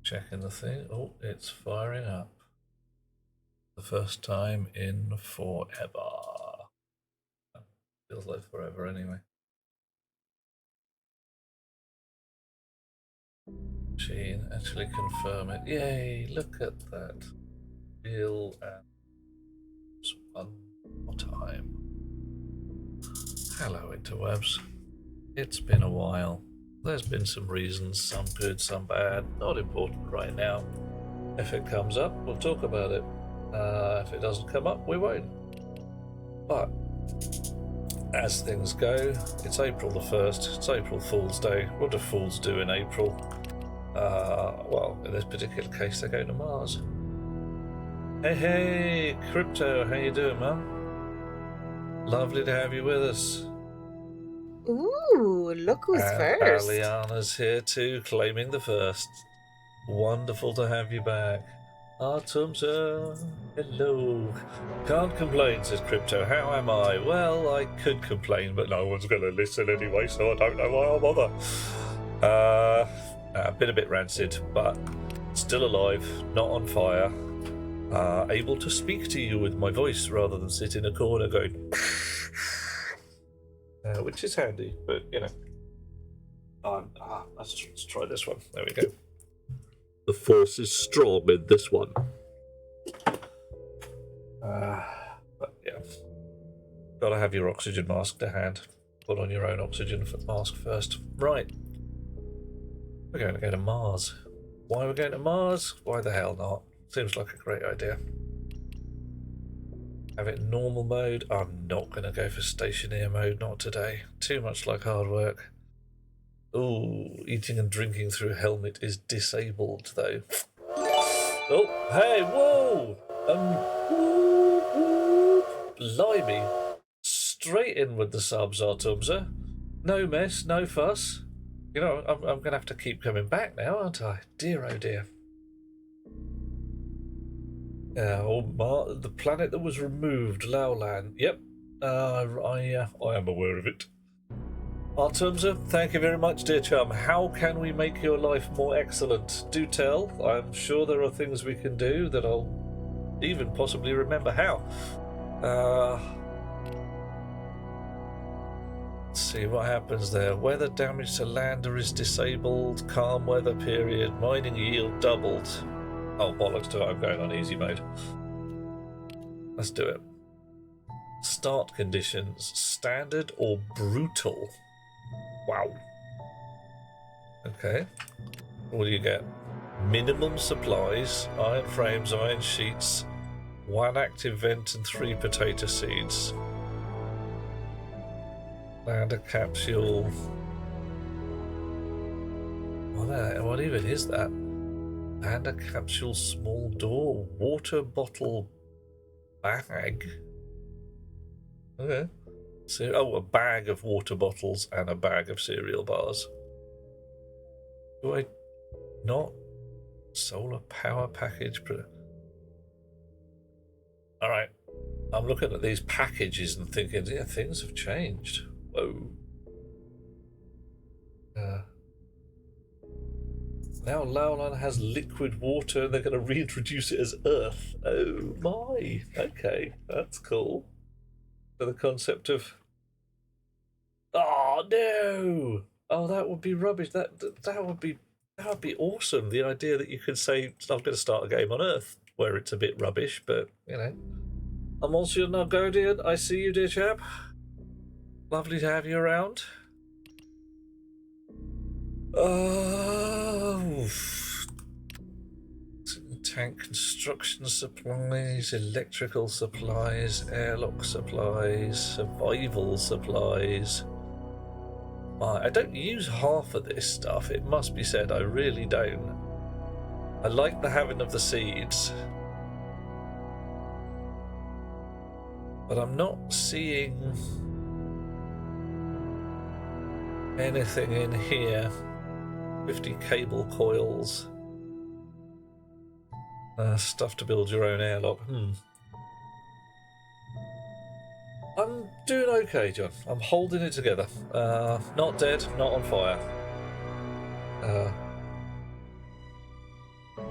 Checking the thing. Oh, it's firing up. The first time in forever. Feels like forever anyway. Machine, actually confirm it. Yay, look at that. Real and one more time. Hello, interwebs. It's been a while. There's been some reasons, some good, some bad. Not important right now. If it comes up, we'll talk about it. If it doesn't come up, we won't. But as things go, it's April the 1st. It's April Fool's Day. What do fools do in April? Well, in this particular case, they're going to Mars. Hey, Crypto, how you doing, man? Lovely to have you with us. Ooh, look who's first. Aliana's here too, claiming the first. Wonderful to have you back. Artumsa, hello. Can't complain, says Crypto. How am I? Well, I could complain, but no one's going to listen anyway, so I don't know why I'll bother. Been a bit rancid, but still alive, not on fire. Able to speak to you with my voice rather than sit in a corner going... which is handy, but you know. Let's try this one. There we go. The force is strong in this one. But yeah, gotta have your oxygen mask to hand. Put on your own oxygen mask first. Right, we're going to go to Mars. Why are we going to Mars? Why the hell not? Seems like a great idea. Have it in normal mode. I'm not going to go for stationary mode, not today. Too much like hard work. Ooh, eating and drinking through helmet is disabled though. Oh, hey, whoa! Blimey. Straight in with the subs, Artumza. No mess, no fuss. You know, I'm going to have to keep coming back now, aren't I? Dear, oh dear. The planet that was removed, Laulan. Yep, I am aware of it. Artumza, thank you very much, dear chum. How can we make your life more excellent? Do tell. I'm sure there are things we can do that I'll even possibly remember how. Let's see what happens there. Weather damage to lander is disabled. Calm weather period. Mining yield doubled. Oh, bollocks to it. I'm going on easy mode. Let's do it. Start conditions. Standard or brutal? Wow. Okay. What do you get? Minimum supplies. Iron frames, iron sheets. 1 active vent and 3 potato seeds. Lander capsule. What even is that? Lander capsule, small door, water bottle bag. Okay. So, a bag of water bottles and a bag of cereal bars. Do I not? Solar power package. Alright. I'm looking at these packages and thinking, yeah, things have changed. Whoa. Now Laulan has liquid water and they're going to reintroduce it as Earth. Oh my. Okay, that's cool. So the concept of... Oh no! Oh, that would be rubbish. That would be awesome. The idea that you could say, I'm going to start a game on Earth where it's a bit rubbish, but, you know. I'm Monsieur Nargodian. I see you, dear chap. Lovely to have you around. Tank construction supplies, electrical supplies, airlock supplies, survival supplies. I don't use half of this stuff, it must be said, I really don't. I like the having of the seeds, but I'm not seeing anything in here. 50 cable coils. Stuff to build your own airlock. I'm doing okay, John. I'm holding it together. Not dead, not on fire.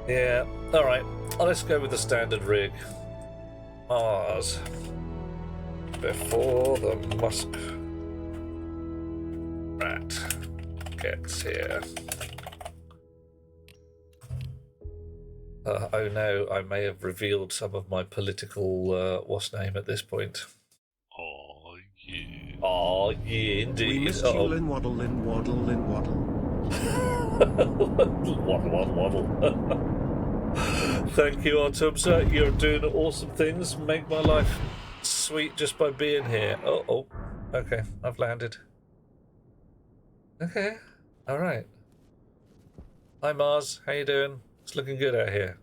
Yeah, alright. Let's go with the standard rig. Mars. Before the musk rat gets here. Oh no, I may have revealed some of my political what's name at this point. Oh yeah. Oh yeah, indeed. We missed you, Lin Waddle, Lin Waddle, Lin Waddle. Waddle, waddle. Thank you, Autumn. You're doing awesome things. Make my life sweet just by being here. Oh. Okay, I've landed. Okay, all right. Hi, Mars. How you doing? It's looking good out here.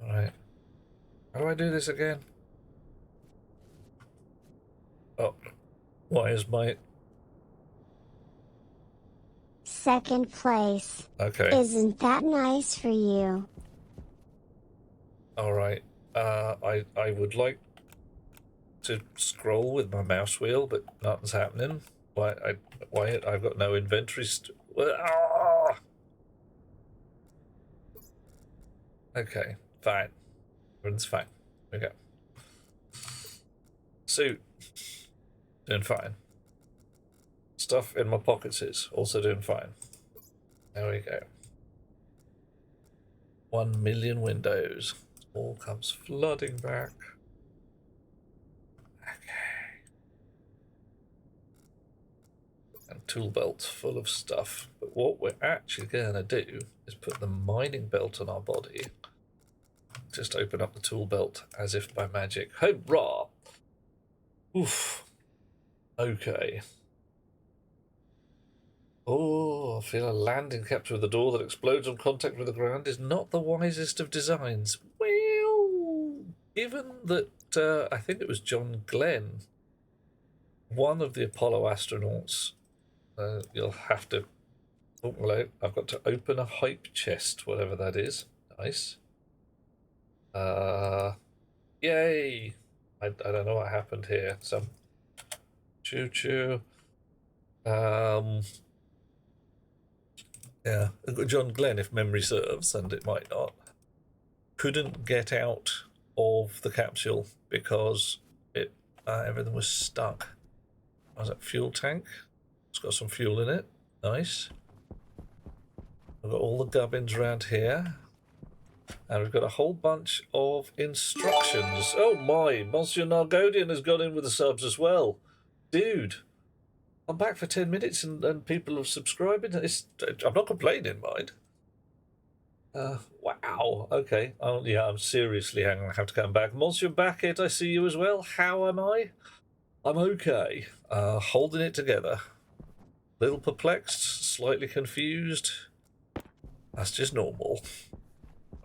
All right. How do I do this again? Oh, why is my... Second place. Okay. Isn't that nice for you? All right. I would like to scroll with my mouse wheel, but nothing's happening. Why I've got no inventory. Okay, fine. Everything's fine. Okay. Suit. Doing fine. Stuff in my pockets is also doing fine. There we go. 1 million windows. All comes flooding back. Okay. And tool belt full of stuff. But what we're actually going to do is put the mining belt on our body. Just open up the tool belt as if by magic. Hurrah! Oof. Okay. Oh, I feel a landing capture with the door that explodes on contact with the ground is not the wisest of designs. Well, given that I think it was John Glenn, one of the Apollo astronauts, you'll have to... Oh, hello. I've got to open a hype chest, whatever that is. Nice. Yay! I don't know what happened here. Some choo-choo. Yeah, John Glenn, if memory serves, and it might not, couldn't get out of the capsule because it everything was stuck. Was that fuel tank? It's got some fuel in it. Nice. We've got all the gubbins around here. And we've got a whole bunch of instructions. Oh my, Monsieur Nargodian has got in with the subs as well. Dude, I'm back for 10 minutes and people have subscribed. I'm not complaining, mind. Wow, okay. Oh, yeah, I'm seriously going to have to come back. Monsieur Backett, I see you as well. How am I? I'm okay. Holding it together. Little perplexed, slightly confused. That's just normal.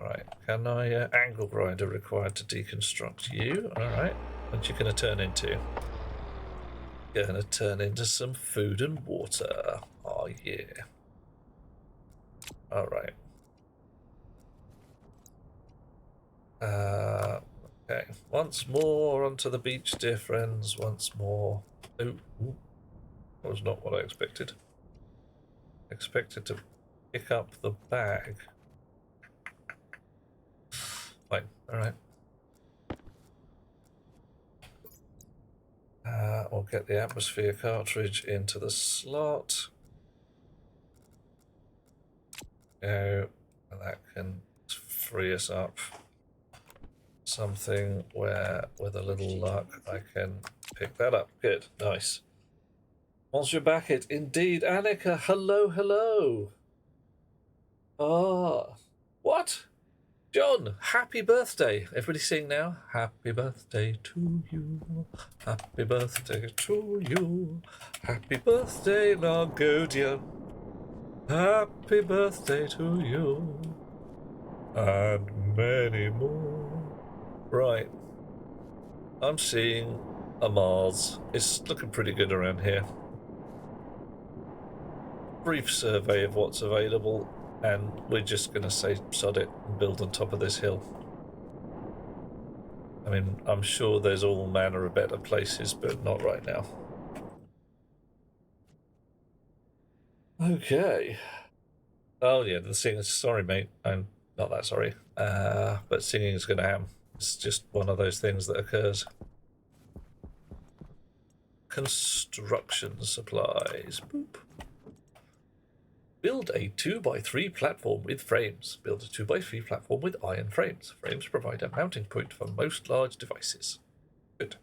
Alright, can I... angle grinder required to deconstruct you. Alright, what you going to turn into? Gonna turn into some food and water. Oh yeah. Alright. Okay. Once more onto the beach, dear friends. Once more. Ooh. That was not what I expected. Expected to pick up the bag. Fine. Alright. We'll get the atmosphere cartridge into the slot. Go, and that can free us up. Something where, with a little luck, I can pick that up. Good, nice. Monsieur Backett, indeed. Annika, hello, hello. Ah, what? John, happy birthday. Everybody sing now. Happy birthday to you. Happy birthday to you. Happy birthday, Nargodian. Happy birthday to you. And many more. Right. I'm seeing a Mars. It's looking pretty good around here. Brief survey of what's available. And we're just going to say sod it and build on top of this hill. I mean, I'm sure there's all manner of better places, but not right now. Okay. Oh yeah, the singing. Sorry, mate. I'm not that sorry. But singing is going to happen. It's just one of those things that occurs. Construction supplies. Boop. Build a 2x3 platform with frames. Build a 2x3 platform with iron frames. Frames provide a mounting point for most large devices. Good.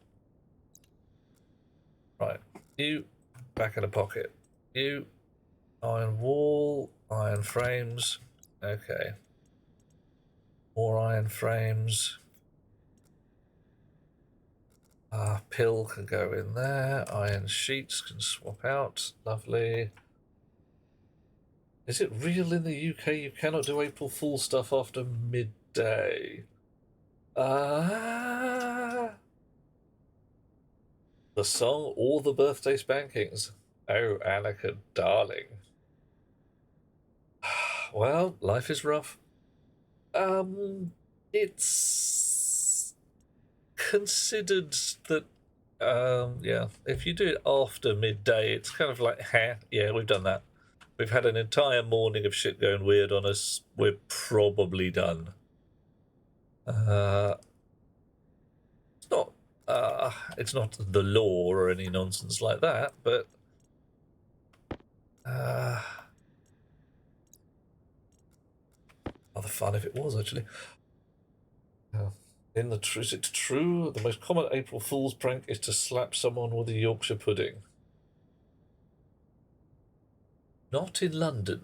Right. You, back in the pocket. You, iron wall, iron frames. Okay. More iron frames. Pill can go in there. Iron sheets can swap out. Lovely. Is it real in the UK you cannot do April Fool stuff after midday? The song or the birthday spankings? Oh, Annika, darling. Well, life is rough. It's considered that, yeah, if you do it after midday, it's kind of like, yeah, we've done that. We've had an entire morning of shit going weird on us. We're probably done. It's not. It's not the law or any nonsense like that, but rather fun if it was actually. Is it true? The most common April Fool's prank is to slap someone with a Yorkshire pudding. Not in London.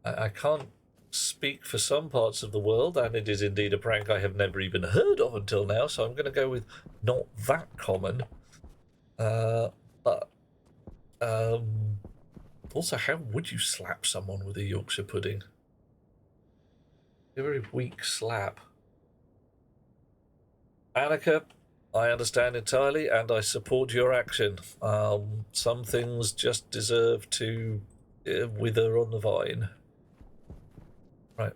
I can't speak for some parts of the world, and it is indeed a prank I have never even heard of until now, so I'm going to go with not that common. But also, how would you slap someone with a Yorkshire pudding? A very weak slap. Annika, I understand entirely, and I support your action. Some things just deserve to wither on the vine. Right.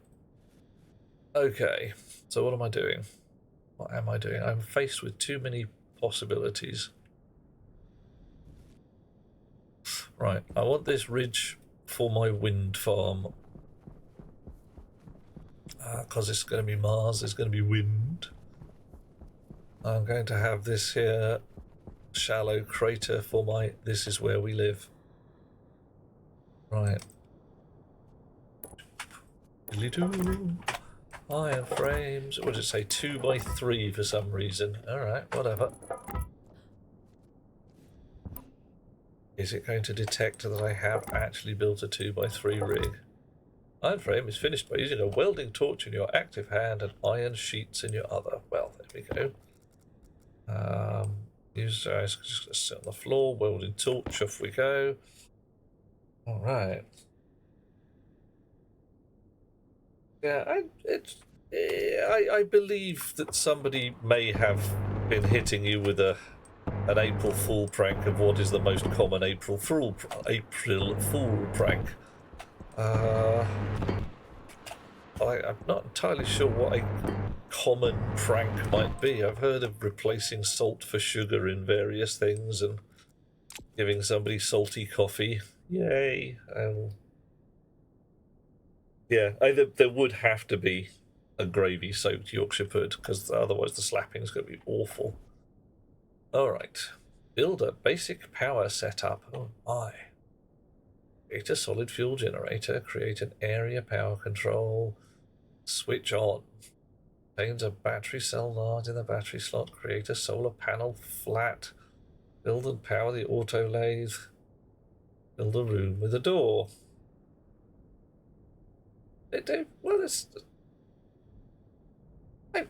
Okay, so what am I doing? What am I doing? I'm faced with too many possibilities. Right, I want this ridge for my wind farm. Because it's going to be Mars, it's going to be wind. I'm going to have this here shallow crater for my this is where we live. Right. Iron frames. What did it say? 2x3 for some reason. Alright, whatever. Is it going to detect that I have actually built a 2x3 rig? Iron frame is finished by using a welding torch in your active hand and iron sheets in your other. Well, there we go. Use just sit on the floor, welding torch, off we go. Alright. Yeah, I believe that somebody may have been hitting you with an April Fool prank of what is the most common April Fool prank. I'm not entirely sure what a common prank might be. I've heard of replacing salt for sugar in various things and giving somebody salty coffee. Yay! Yeah, there would have to be a gravy-soaked Yorkshire pud, because otherwise the slapping's going to be awful. Alright. Build a basic power setup. Oh my. Create a solid fuel generator. Create an area power control. Switch on. Contains a battery cell large in the battery slot. Create a solar panel flat. Build and power the auto lathe. Build a room with a door. Well,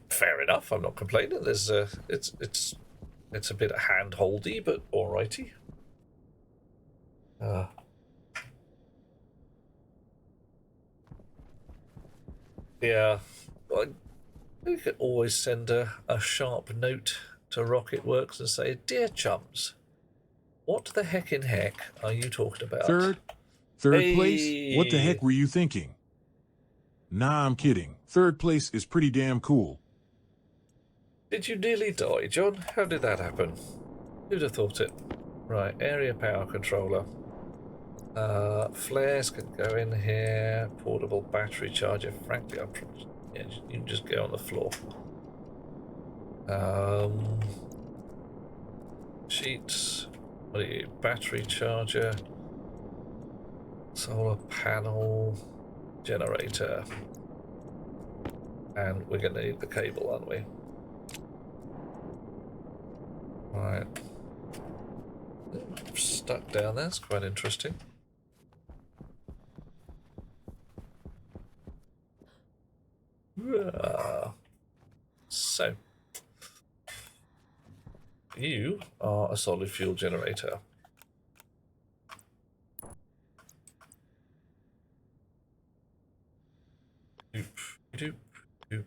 fair enough. I'm not complaining. There's it's a bit hand-holdy, but alrighty. Yeah, we could always send a sharp note to Rocketworks and say, "Dear chums, what the heck in heck are you talking about?" Third place? What the heck were you thinking? Nah, I'm kidding. Third place is pretty damn cool. Did you nearly die, John? How did that happen? Who'd have thought it? Right, area power controller. Flares can go in here. Portable battery charger. Frankly, I'm probably, yeah, you can just go on the floor. Sheets. What are you? Battery charger. Solar panel. Generator. And we're going to need the cable, aren't we? Right. Stuck down there. It's quite interesting. So, you are a solid fuel generator. Doop, doop, doop.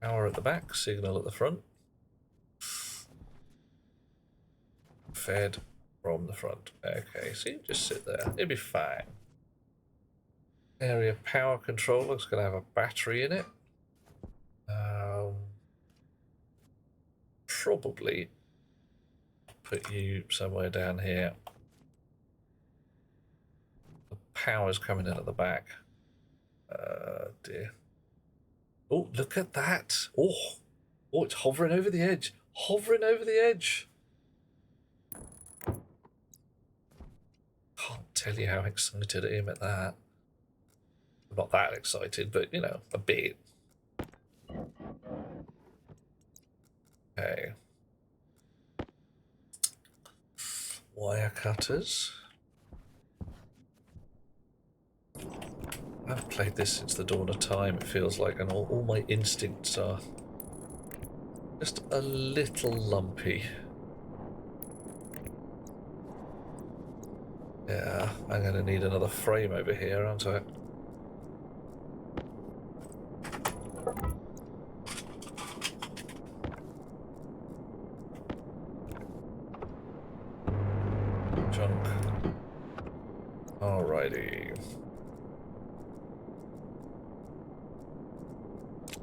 Power at the back, signal at the front. Fed from the front. Okay, so you just sit there. It'll be fine. Area power controller is going to have a battery in it. Probably put you somewhere down here. The power's coming in at the back. Dear. Oh, look at that. Oh, it's hovering over the edge. Hovering over the edge. Can't tell you how excited I am at that. I'm not that excited, but you know, a bit. Okay. Wire cutters. I haven't played this since the dawn of time, it feels like, and all my instincts are just a little lumpy. Yeah, I'm going to need another frame over here, aren't I? Junk. Alrighty.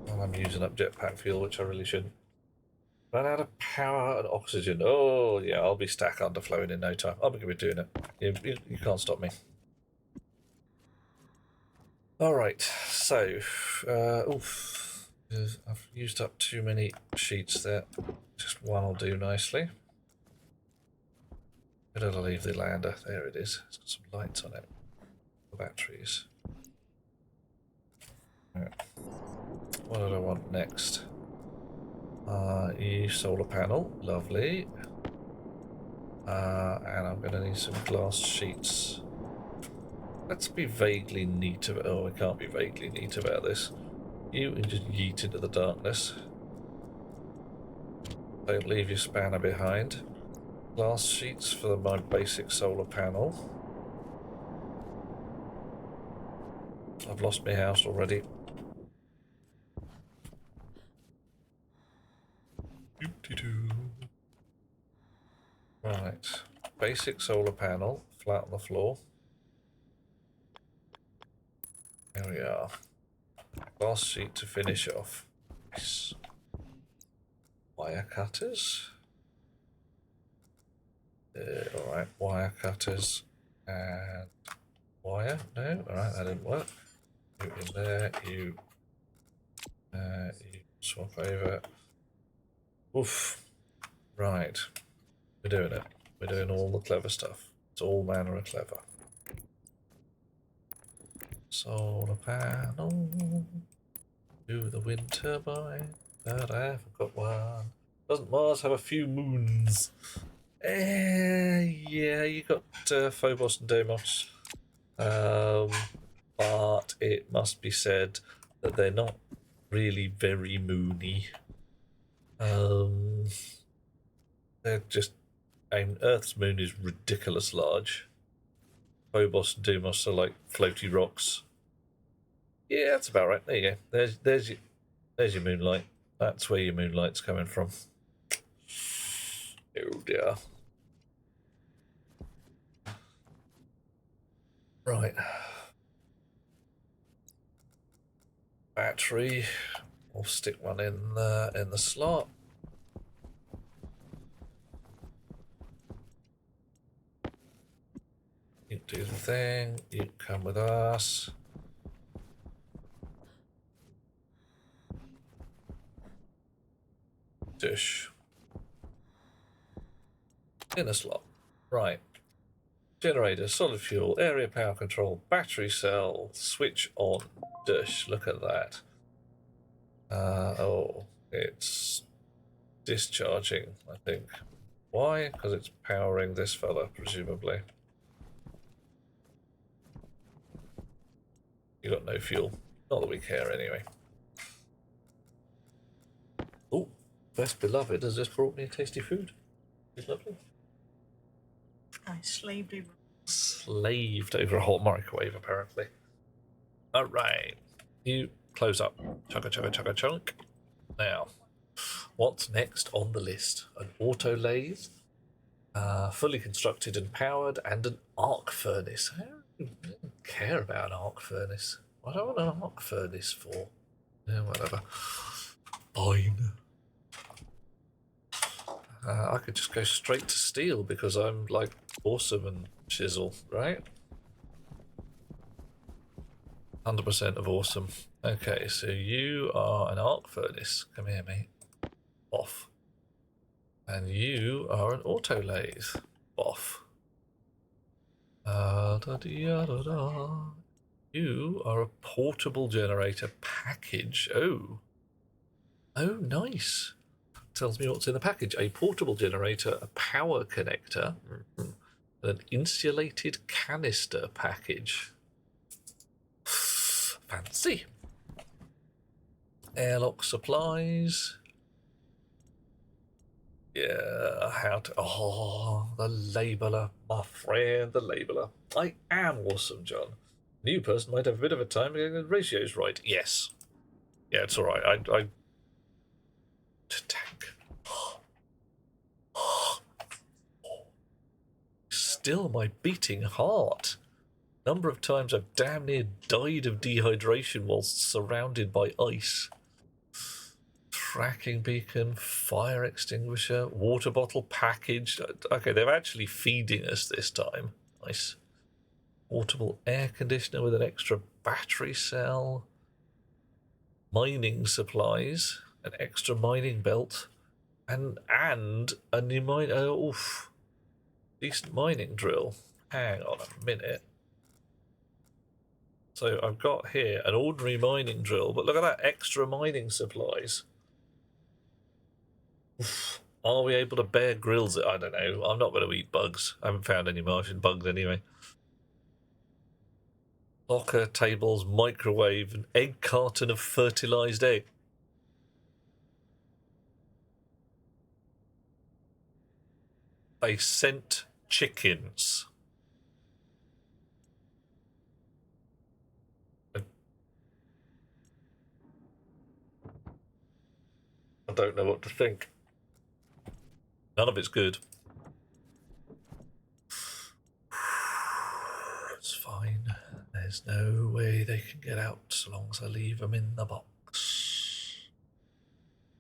Well, I'm using up jetpack fuel, which I really shouldn't. Run out of power and oxygen. Oh, yeah, I'll be stack underflowing in no time. I'm going to be doing it. You can't stop me. Alright, so, oof. I've used up too many sheets there. Just one will do nicely. Where did I leave the lander? There it is. It's got some lights on it. The batteries. Right. What did I want next? Solar panel. Lovely. And I'm going to need some glass sheets. Let's be vaguely neat about... Oh, we can't be vaguely neat about this. You can just yeet into the darkness. Don't leave your spanner behind. Glass sheets for my basic solar panel. I've lost my house already. Right. Basic solar panel, flat on the floor. There we are. Glass sheet to finish off. Nice. Wire cutters. Alright, wire cutters and wire. No, alright, that didn't work. You in there, you swap over. Oof. Right. We're doing it. We're doing all the clever stuff. It's all manner of clever. Solar panel. Do the wind turbine. But I forgot one. Doesn't Mars have a few moons? Yeah, you got Phobos and Deimos. But it must be said that they're not really very moony. They're just... I mean, Earth's moon is ridiculous large. Phobos and Deimos are like floaty rocks. Yeah, that's about right. There you go. There's your moonlight. That's where your moonlight's coming from. Oh dear. Right. Battery. We'll stick one in the slot. do the thing. You come with us. Dish. Inner slot. Right. Generator, solid fuel, area power control, battery cell, switch on. Dish. Look at that. Oh, it's discharging, I think. Why? Because it's powering this fella, presumably. You got no fuel. Not that we care anyway. Oh, best beloved has just brought me tasty food. It's lovely. I Slaved over a hot microwave, apparently. Alright. You close up. Chugga chugga chugga chunk. Now, what's next on the list? An auto lathe, fully constructed and powered, and an arc furnace. I don't care about an arc furnace. What do I want an arc furnace for? Yeah, whatever. Fine. I could just go straight to steel because I'm like awesome and chisel, right? 100% of awesome. Okay, so you are an arc furnace. Come here, mate. Off. And you are an auto lathe. Off. Da -da -da -da -da. You are a portable generator package. Oh. Oh, nice. Tells me what's in the package. A portable generator, a power connector, and an insulated canister package. Fancy. Airlock supplies. Yeah, how to... Oh, the labeler, my friend, the labeler. I am awesome, John. New person might have a bit of a time getting the ratios right. Yes. Yeah, it's alright. I tank. Still my beating heart. Number of times I've damn near died of dehydration whilst surrounded by ice. Tracking beacon, fire extinguisher, water bottle package. Okay, they're actually feeding us this time. Nice. Portable air conditioner with an extra battery cell. Mining supplies, an extra mining belt, and a new mine. Oh, oof. Decent mining drill. Hang on a minute. So I've got here an ordinary mining drill, but look at that, extra mining supplies. Oof. Are we able to Bear Grylls it? I don't know. I'm not going to eat bugs. I haven't found any Martian bugs anyway. Locker, tables, microwave, an egg carton of fertilised egg. They sent chickens. I don't know what to think. None of it's good. It's fine. There's no way they can get out so long as I leave them in the box.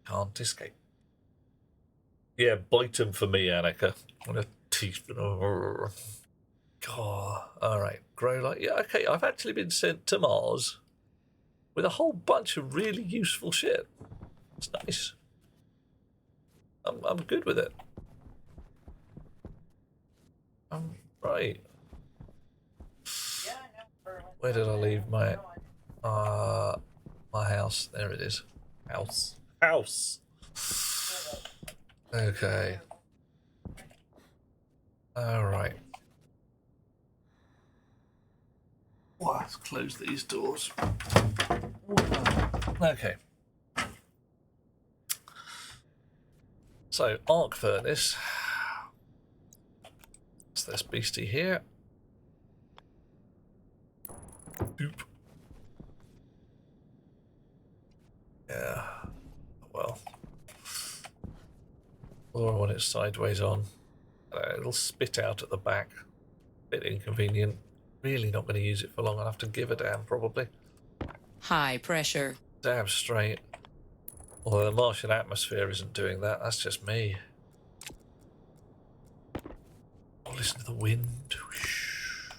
Can't escape. Yeah, bite them for me, Annika. I'm a teaspoon. God. Alright, grow light. Yeah, okay, I've actually been sent to Mars with a whole bunch of really useful shit. It's nice. I'm good with it. Right. Where did I leave my house? There it is. House. Okay. All right. Let's close these doors. Okay. So, arc furnace. What's this beastie here? Oop. Yeah. Well. Or when it's sideways on. It'll spit out at the back. Bit inconvenient. Really not going to use it for long. I'll have to give a damn, probably. High pressure. Damn straight. Although the Martian atmosphere isn't doing that. That's just me. Oh, listen to the wind. Whoosh.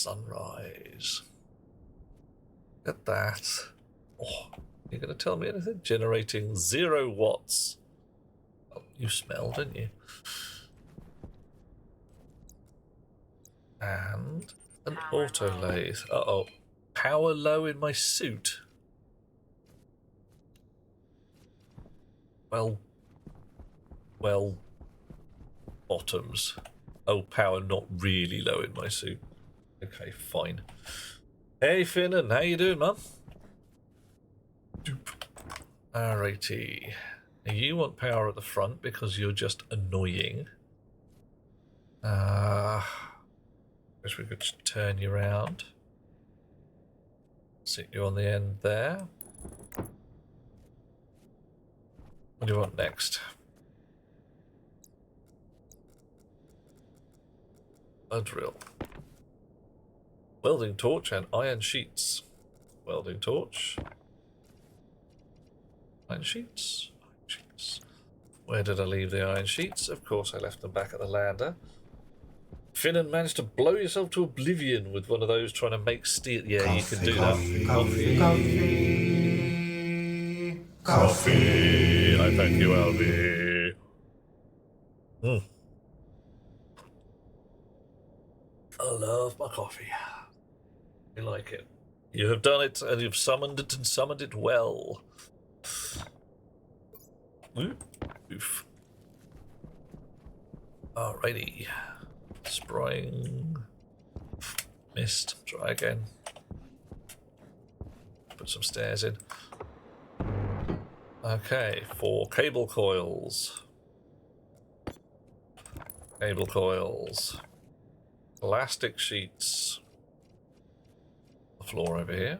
sunrise. Look at that. Oh, you're going to tell me anything? Generating 0 watts. Oh, you smell, didn't you? And an auto lathe. Uh-oh. Power low in my suit. Well, bottoms. Oh, power not really low in my suit. Okay, fine. Hey, Finnan, how you doing, man? Alrighty. Now you want power at the front because you're just annoying. Wish we could just turn you around. Sit you on the end there. What do you want next? A drill. Welding torch and iron sheets. Welding torch. Iron sheets. Iron sheets. Where did I leave the iron sheets? Of course I left them back at the lander. Finnan managed to blow yourself to oblivion with one of those trying to make steel. Yeah, you can do that. Coffee. I thank you, Albie. I love my coffee. I like it. You have done it, and you've summoned it, and summoned it well. Oof. Alrighty. Spraying. Missed. Try again. Put some stairs in. Okay, 4 cable coils. Cable coils. Plastic sheets. The floor over here.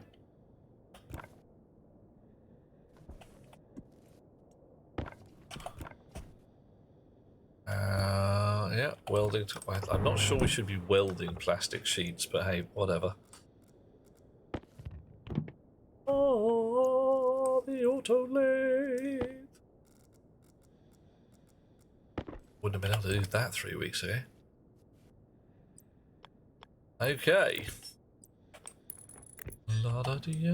Yeah, welding. I'm not sure we should be welding plastic sheets, but hey, whatever. Oh, the auto lathe. Wouldn't have been able to do that 3 weeks ago. Okay. La da dee.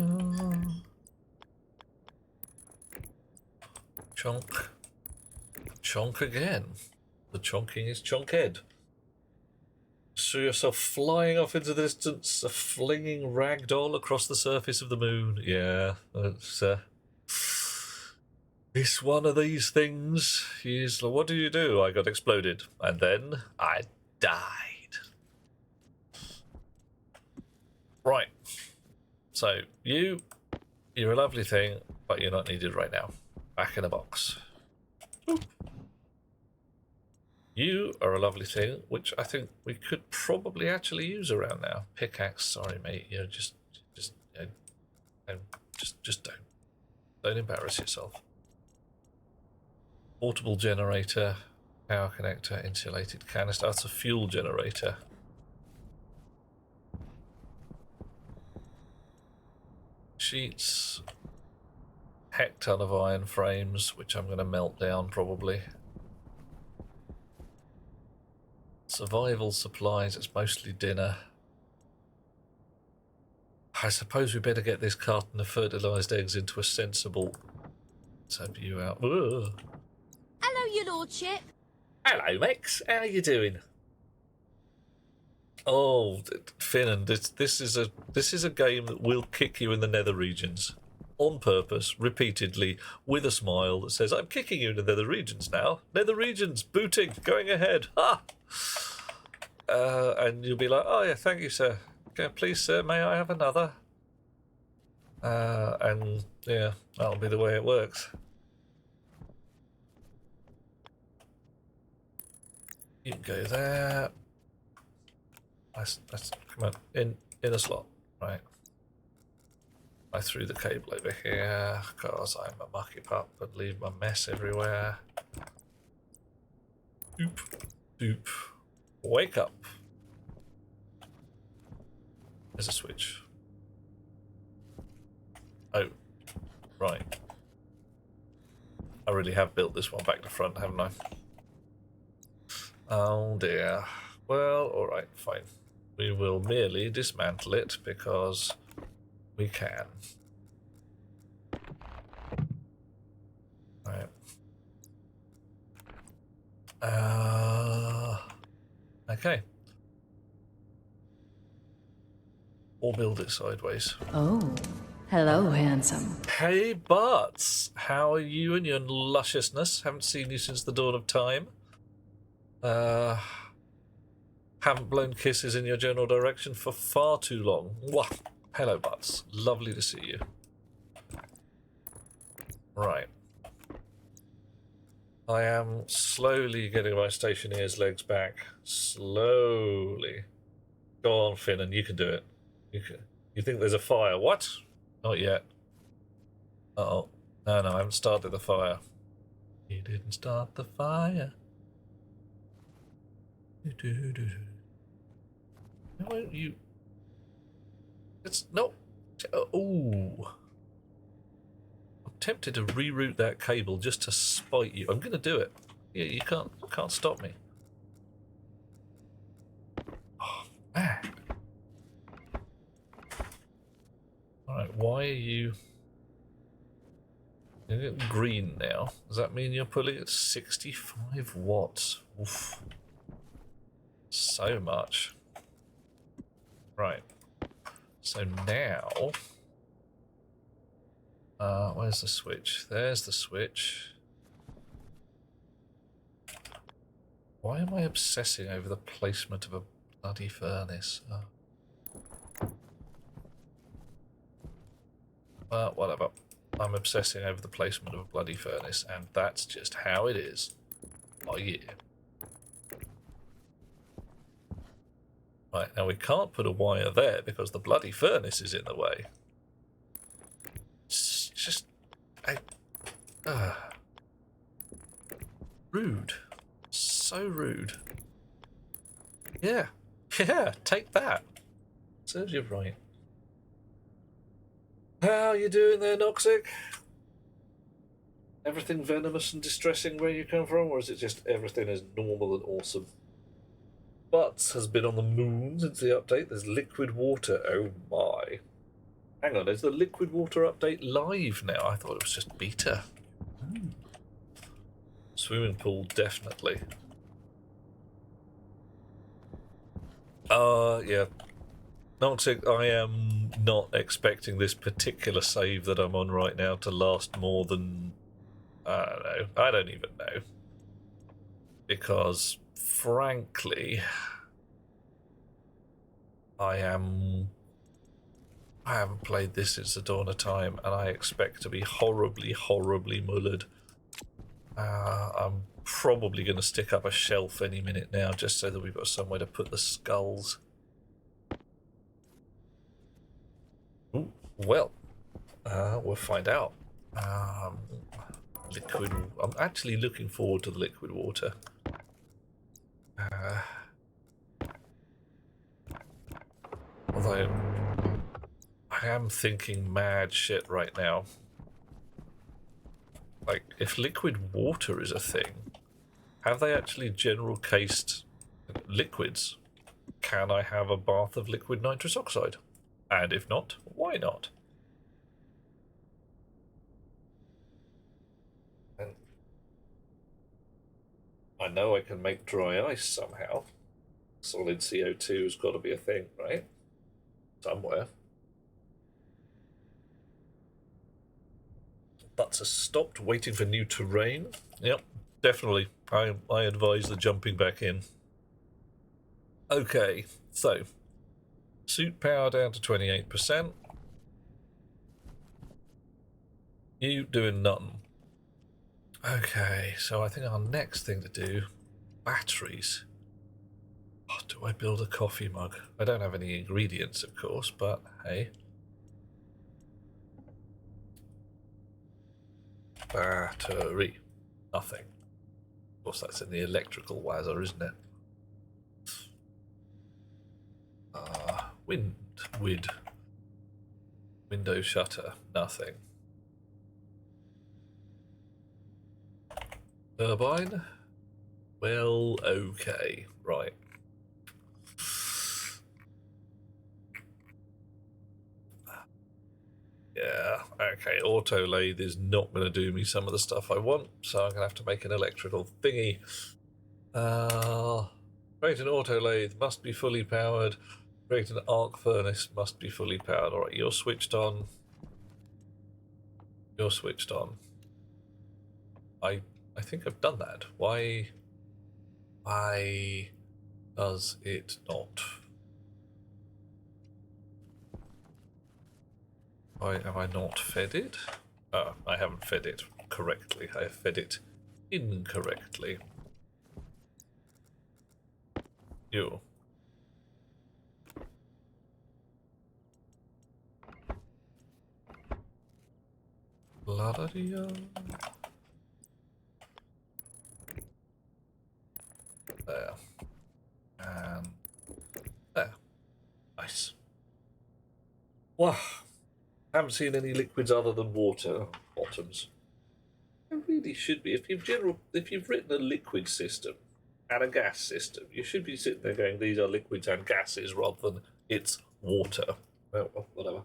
Chonk. Chonk again. The chonking is chonkhead. See yourself flying off into the distance, a flinging ragdoll across the surface of the moon. Yeah, it's one of these things. What do you do? I got exploded, and then I died. Right. So you're a lovely thing, but you're not needed right now. Back in a box. Ooh. You are a lovely thing, which I think we could probably actually use around now. Pickaxe, sorry mate, just don't embarrass yourself. Portable generator, power connector, insulated canister. That's a fuel generator. Sheets, heck ton of iron frames, which I'm going to melt down probably. Survival supplies, it's mostly dinner. I suppose we better get this carton of fertilised eggs into a sensible... Let's have you out. Ugh. Hello, your lordship. Hello, Max. How are you doing? Oh, Finnan, this is a game that will kick you in the nether regions. On purpose, repeatedly, with a smile that says, I'm kicking you in the nether regions now. Nether regions, booting, going ahead. Ha! And you'll be like, oh yeah, thank you, sir. Okay, please, sir, may I have another? And yeah, that'll be the way it works. You can go there. That's come on, in a slot, right? I threw the cable over here because I'm a mucky pup and leave my mess everywhere. Doop, doop. Wake up. There's a switch. Oh, right. I really have built this one back to front, haven't I? Oh dear. Well, alright, fine. We will merely dismantle it because we can. Right. Okay. Or build it sideways. Oh, hello, handsome. Hey, Butts! How are you and your lusciousness? Haven't seen you since the dawn of time. Haven't blown kisses in your general direction for far too long. Mwah. Hello, Butts. Lovely to see you. Right. I am slowly getting my stationeer's legs back. Slowly. Go on, Finn, and you can do it. You think there's a fire? What? Not yet. Uh-oh. No, I haven't started the fire. You didn't start the fire. Why won't you... It's... No. Ooh. I'm tempted to reroute that cable just to spite you. I'm going to do it. Yeah, you can't stop me. Oh, man. Alright, why are you... You're green now. Does that mean you're pulling at 65 watts? Oof. So much. Right. So now... where's the switch? There's the switch. Why am I obsessing over the placement of a bloody furnace? Well, whatever. I'm obsessing over the placement of a bloody furnace, and that's just how it is. Oh, yeah. Right, now we can't put a wire there because the bloody furnace is in the way. It's just... rude. So rude. Yeah. Yeah, take that. Serves you right. How you doing there, Noxic? Everything venomous and distressing where you come from, or is it just everything is normal and awesome? Butts has been on the moon since the update. There's liquid water. Oh my. Hang on, is the liquid water update live now? I thought it was just beta. Swimming pool, definitely. Yeah. Noxic, I am not expecting this particular save that I'm on right now to last more than... I don't know. I don't even know. Because, frankly... I haven't played this since the dawn of time, and I expect to be horribly, horribly mullered. I'm probably going to stick up a shelf any minute now, just so that we've got somewhere to put the skulls. Ooh, well, we'll find out. Liquid. I'm actually looking forward to the liquid water. Although, I am thinking mad shit right now. Like, if liquid water is a thing, have they actually general cased liquids? Can I have a bath of liquid nitrous oxide? And if not, why not? And I know I can make dry ice somehow. Solid CO2 has got to be a thing, right? Somewhere. Butts has stopped waiting for new terrain. Yep, definitely. I advise the jumping back in. Okay, so suit power down to 28%. You doing nothing. Okay, so I think our next thing to do, batteries. Oh, do I build a coffee mug? I don't have any ingredients, of course, but hey. Battery. Nothing. Of course, that's in the electrical wazzer, isn't it? Window shutter. Nothing. Turbine. Well, okay. Right. Okay, auto lathe is not going to do me some of the stuff I want, so I'm going to have to make an electrical thingy. Create an auto lathe, must be fully powered. Create an arc furnace, must be fully powered. Alright, you're switched on. You're switched on. I think I've done that. Why does it not? Why have I not fed it? Oh, I haven't fed it correctly. I have fed it incorrectly. You. La da dee. There. And there. Nice. Wow. Haven't seen any liquids other than water bottoms. There really should be. If you've written a liquid system and a gas system, you should be sitting there going, these are liquids and gases rather than it's water. Well, whatever.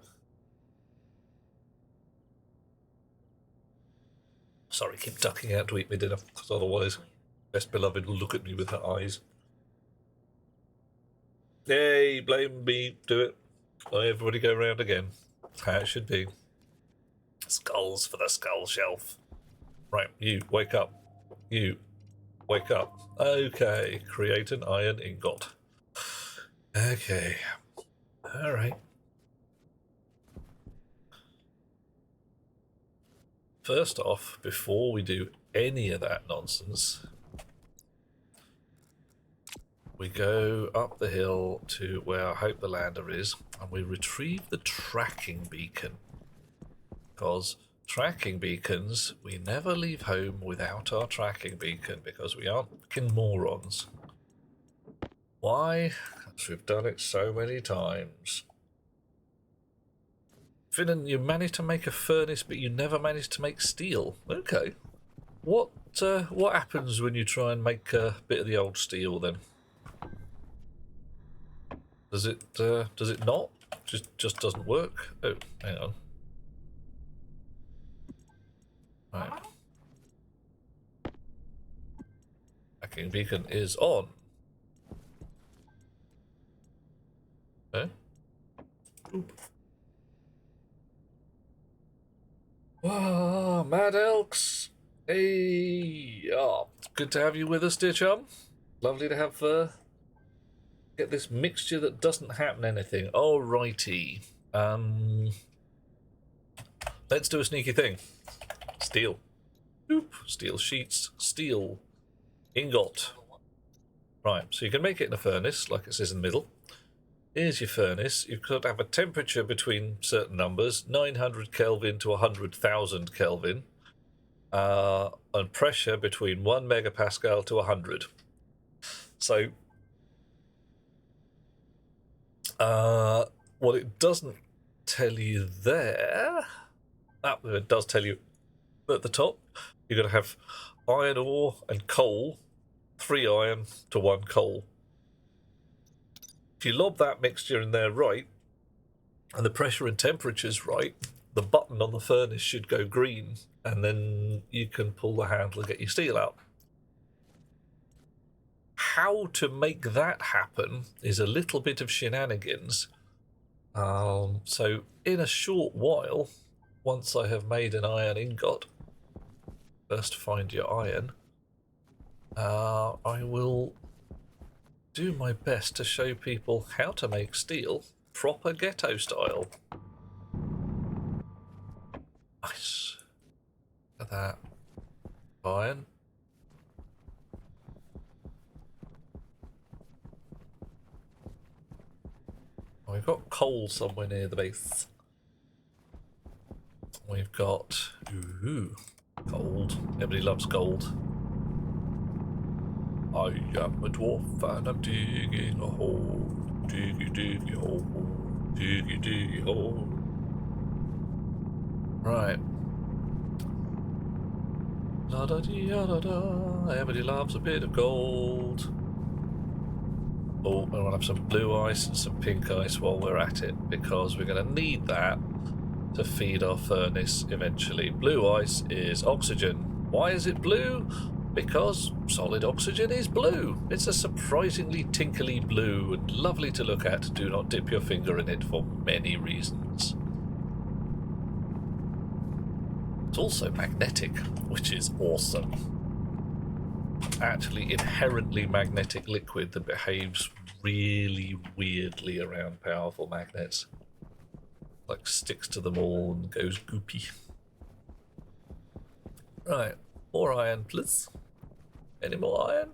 Sorry, keep ducking out to eat me dinner, because otherwise Best Beloved will look at me with her eyes. Yay, blame me, do it. Let everybody go round again. How it should be. Skulls for the skull shelf. Right, you, wake up. You, wake up. Okay, create an iron ingot. Okay. Alright. First off, before we do any of that nonsense, we go up the hill to where I hope the lander is, and we retrieve the tracking beacon. Because tracking beacons, we never leave home without our tracking beacon, because we aren't fucking morons. Why? Because we've done it so many times. Finnan, you managed to make a furnace, but you never managed to make steel. Okay. What happens when you try and make a bit of the old steel then? Does it not? Just doesn't work? Oh, hang on. Right. Tracking beacon is on. Okay. Oop. Wow, Mad Elks. Hey, oh, good to have you with us, dear chum. Lovely to have get this mixture that doesn't happen anything. Alrighty. Let's do a sneaky thing. Steel. Oop. Steel sheets. Steel ingot. Right, so you can make it in a furnace, like it says in the middle. Here's your furnace. You've got to have a temperature between certain numbers, 900 Kelvin to 100,000 Kelvin, and pressure between 1 megapascal to 100. So, what it doesn't tell you there, it does tell you at the top, you've got to have iron ore and coal, 3 iron to 1 coal. If you lob that mixture in there right, and the pressure and temperature's right, the button on the furnace should go green, and then you can pull the handle and get your steel out. How to make that happen is a little bit of shenanigans. So in a short while, once I have made an iron ingot, first find your iron, I will do my best to show people how to make steel proper ghetto style. Nice. Look at that. Iron. Oh, we've got coal somewhere near the base. We've got gold. Everybody loves gold. I am a dwarf and I'm digging a hole. Diggy diggy hole. Diggy diggy hole. Right. La da dee da da. Everybody loves a bit of gold. Oh, and we'll have some blue ice and some pink ice while we're at it, because we're going to need that to feed our furnace eventually. Blue ice is oxygen. Why is it blue? Because solid oxygen is blue. It's a surprisingly tinkly blue and lovely to look at. Do not dip your finger in it for many reasons. It's also magnetic, which is awesome. Actually inherently magnetic liquid that behaves really weirdly around powerful magnets. Like sticks to them all and goes goopy. Right, more iron please. Any more iron?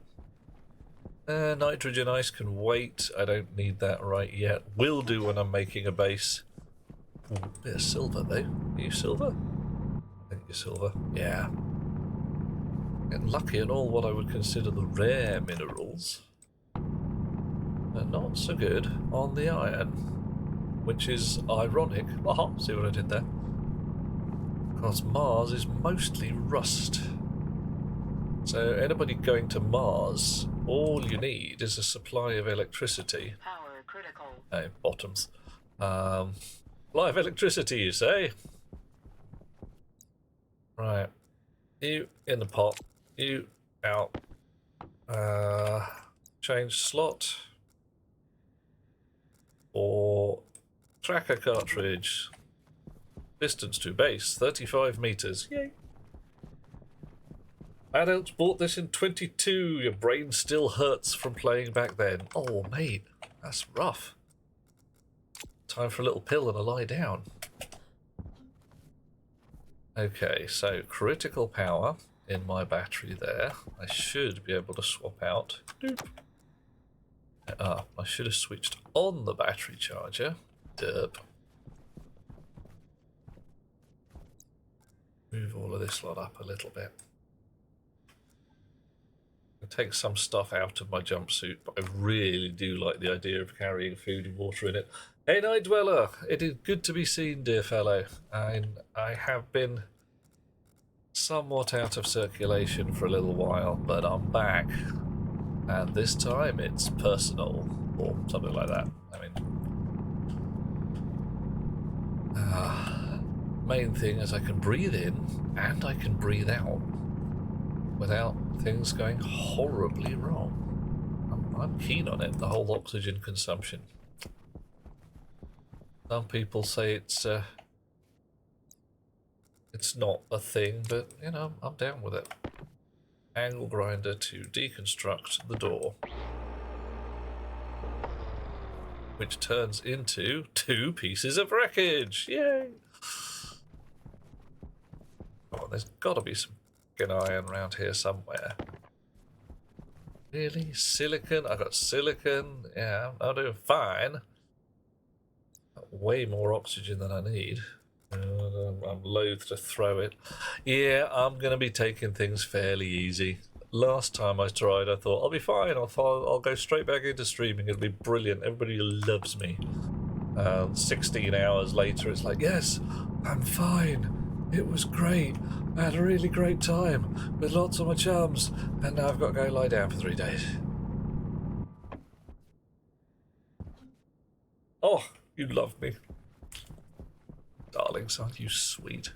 Nitrogen ice can wait. I don't need that right yet. Will do when I'm making a base. Ooh, bit of silver though. Are you silver? I think you're silver. Yeah. Getting lucky in all what I would consider the rare minerals. But not so good on the iron. Which is ironic. Aha, see what I did there? Because Mars is mostly rust. So anybody going to Mars, all you need is a supply of electricity. Power critical. No, bottoms. Supply of electricity, you say? Right. You in the pot. You out. Change slot. Or tracker cartridge. Distance to base, 35 meters. Yay. Adults bought this in 22. Your brain still hurts from playing back then. Oh, mate, that's rough. Time for a little pill and a lie down. Okay, so critical power in my battery there. I should be able to swap out. Doop. I should have switched on the battery charger. Derp. Move all of this lot up a little bit. Take some stuff out of my jumpsuit, but I really do like the idea of carrying food and water in it. Hey, Night Dweller, it is good to be seen, dear fellow. I have been somewhat out of circulation for a little while, but I'm back. And this time it's personal, or something like that. I mean, main thing is I can breathe in and I can breathe out without things going horribly wrong. I'm keen on it, the whole oxygen consumption. Some people say it's not a thing, but you know, I'm down with it. Angle grinder to deconstruct the door, which turns into 2 pieces of wreckage. Yay! Oh, there's got to be some iron around here somewhere. Really? Silicon? I got silicon. Yeah, I'm doing fine. Got way more oxygen than I need. I'm loath to throw it. Yeah, I'm going to be taking things fairly easy. Last time I tried, I thought, I'll be fine. I'll go straight back into streaming. It'll be brilliant. Everybody loves me. 16 hours later, it's like, yes, I'm fine. It was great. I had a really great time with lots of my chums, and now I've got to go lie down for 3 days. Oh, you love me. Darlings, aren't you sweet?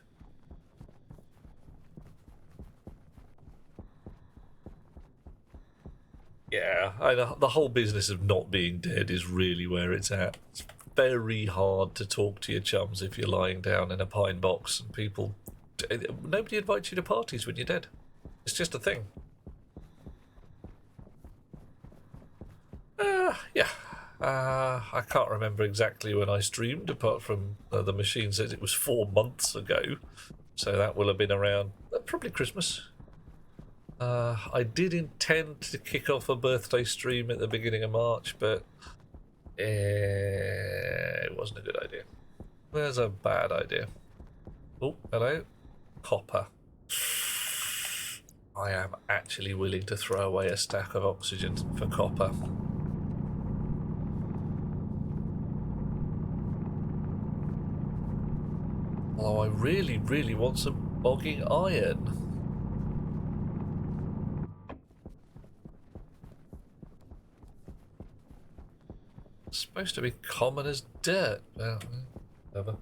Yeah, the whole business of not being dead is really where it's at. It's very hard to talk to your chums if you're lying down in a pine box and people... Nobody invites you to parties when you're dead. It's just a thing. Yeah. I can't remember exactly when I streamed, apart from the machine says it was 4 months ago. So that will have been around probably Christmas. I did intend to kick off a birthday stream at the beginning of March, but it wasn't a good idea. There's a bad idea. Oh, hello. Copper. I am actually willing to throw away a stack of oxygen for copper. Although I really, really want some bogging iron. It's supposed to be common as dirt. Well, whatever.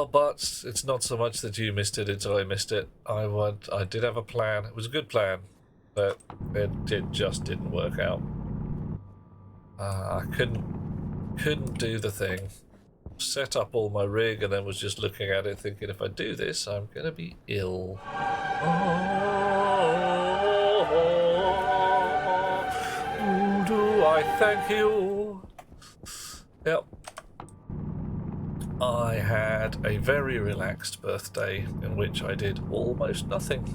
but it's not so much that you missed it, it's I missed it. I did have a plan. It was a good plan, but it just didn't work out. I couldn't do the thing. Set up all my rig and then was just looking at it thinking, if I do this, I'm gonna be ill. Do I thank you? Yep. I had a very relaxed birthday in which I did almost nothing.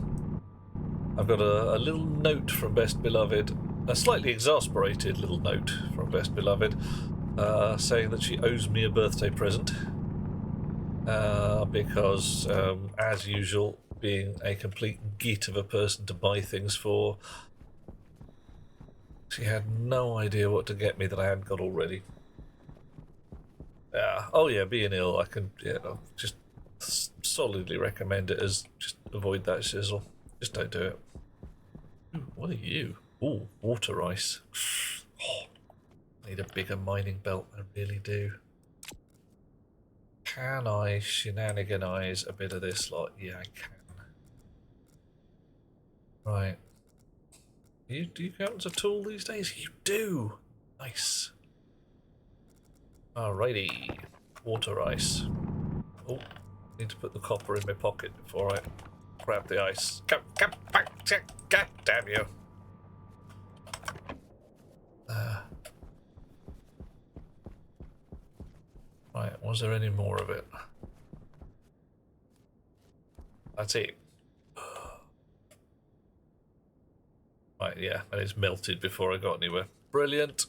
I've got a little note from Best Beloved, a slightly exasperated little note from Best Beloved, saying that she owes me a birthday present. Because, as usual, being a complete git of a person to buy things for, she had no idea what to get me that I hadn't got already. Yeah. Oh yeah, being ill, I can just solidly recommend it as just avoid that sizzle. Just don't do it. Ooh, what are you? Ooh, water ice. Oh, I need a bigger mining belt, I really do. Can I shenaniganize a bit of this lot? Yeah, I can. Right. Do you count as a tool these days? You do! Nice. Alrighty. Water ice. Oh, need to put the copper in my pocket before I grab the ice. Come back! God damn you! Right, was there any more of it? That's it. Right, yeah, and it's melted before I got anywhere. Brilliant.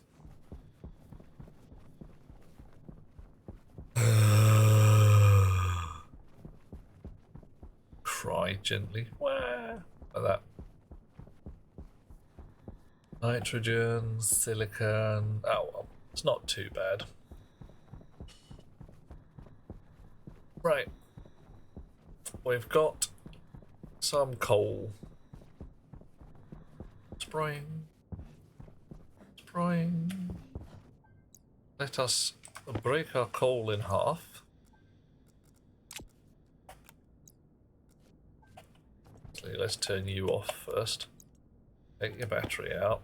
Cry gently. Wah, like that. Nitrogen, silicon. Oh, well, it's not too bad. Right. We've got some coal. Spraying. Let us break our coal in half. So let's turn you off first. Take your battery out.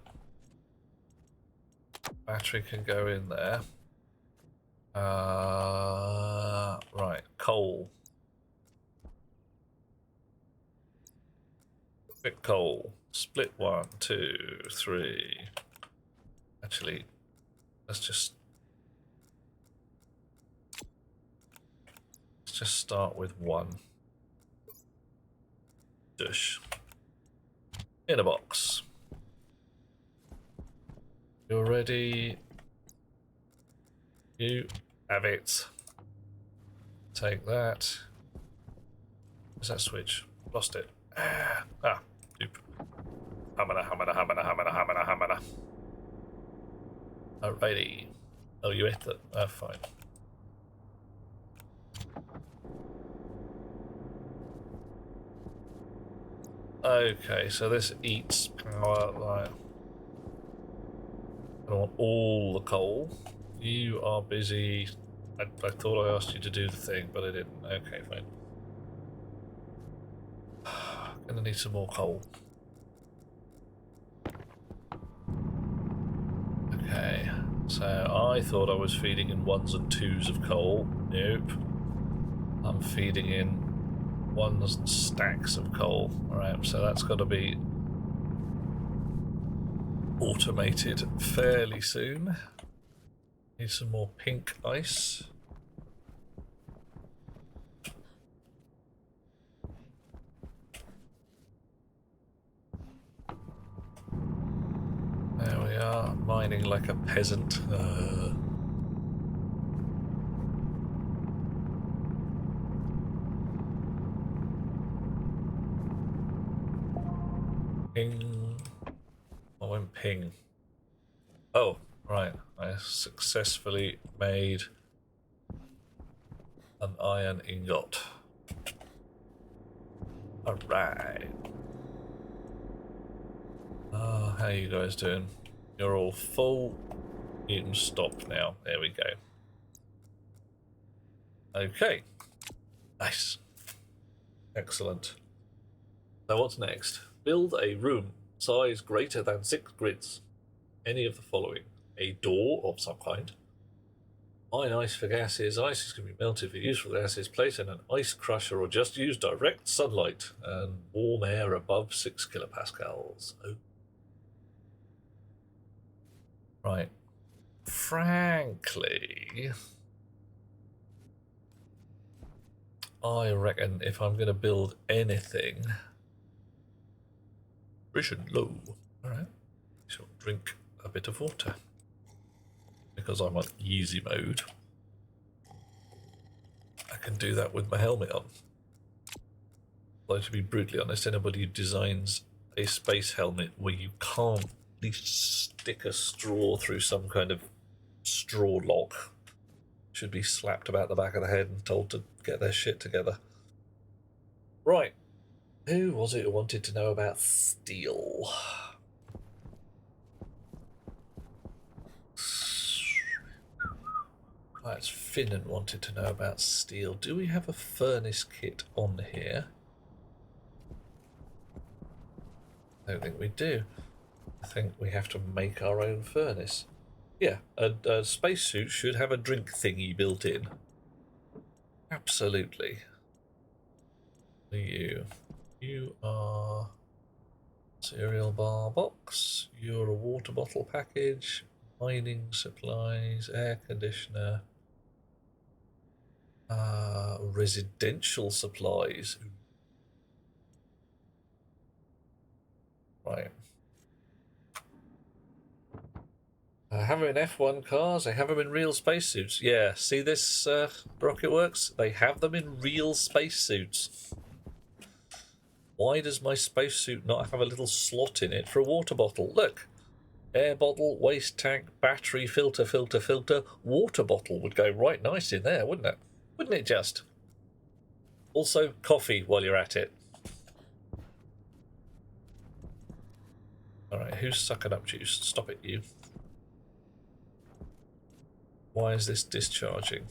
Battery can go in there. Right, coal. Quick coal. Split 1, 2, 3. Actually, let's just start with 1. Dish. In a box. You're ready. You have it. Take that. Where's that switch? Lost it. Doop. Hamana. Alrighty. Oh, you ate that. Oh, fine. Okay, so this eats power. Right. I want all the coal. You are busy. I thought I asked you to do the thing, but I didn't. Okay, fine. Gonna need some more coal. Okay, so I thought I was feeding in 1s and 2s of coal. Nope. I'm feeding in 1s and stacks of coal. Alright, so that's got to be automated fairly soon. Need some more pink ice. There we are, mining like a peasant. Ping. I went ping. Oh, right. I successfully made an iron ingot. Alright. How you guys doing? You're all full. You can stop now. There we go. Okay. Nice. Excellent. Now what's next? Build a room size greater than 6 grids. Any of the following. A door of some kind. Mine ice for gases. Ice can be melted for useful gases. Place in an ice crusher or just use direct sunlight and warm air above 6 kilopascals. Oh. Right. Frankly, I reckon if I'm going to build anything, vision low. Alright. So drink a bit of water. Because I'm on easy mode. I can do that with my helmet on. Although to be brutally honest, anybody who designs a space helmet where you can't at least stick a straw through some kind of straw lock should be slapped about the back of the head and told to get their shit together. Right. Who was it who wanted to know about steel? That's Finnan wanted to know about steel. Do we have a furnace kit on here? I don't think we do. I think we have to make our own furnace. Yeah, a spacesuit should have a drink thingy built in. Absolutely. You are cereal bar box. You're a water bottle package. Mining supplies. Air conditioner. Residential supplies. Right. I have them in F1 cars. I have them in real spacesuits. Yeah, see this rocket works? They have them in real spacesuits. Why does my spacesuit not have a little slot in it for a water bottle? Look. Air bottle, waste tank, battery, filter, water bottle would go right nice in there, wouldn't it? Wouldn't it just? Also, coffee while you're at it. Alright, who's sucking up juice? Stop it, you. Why is this discharging?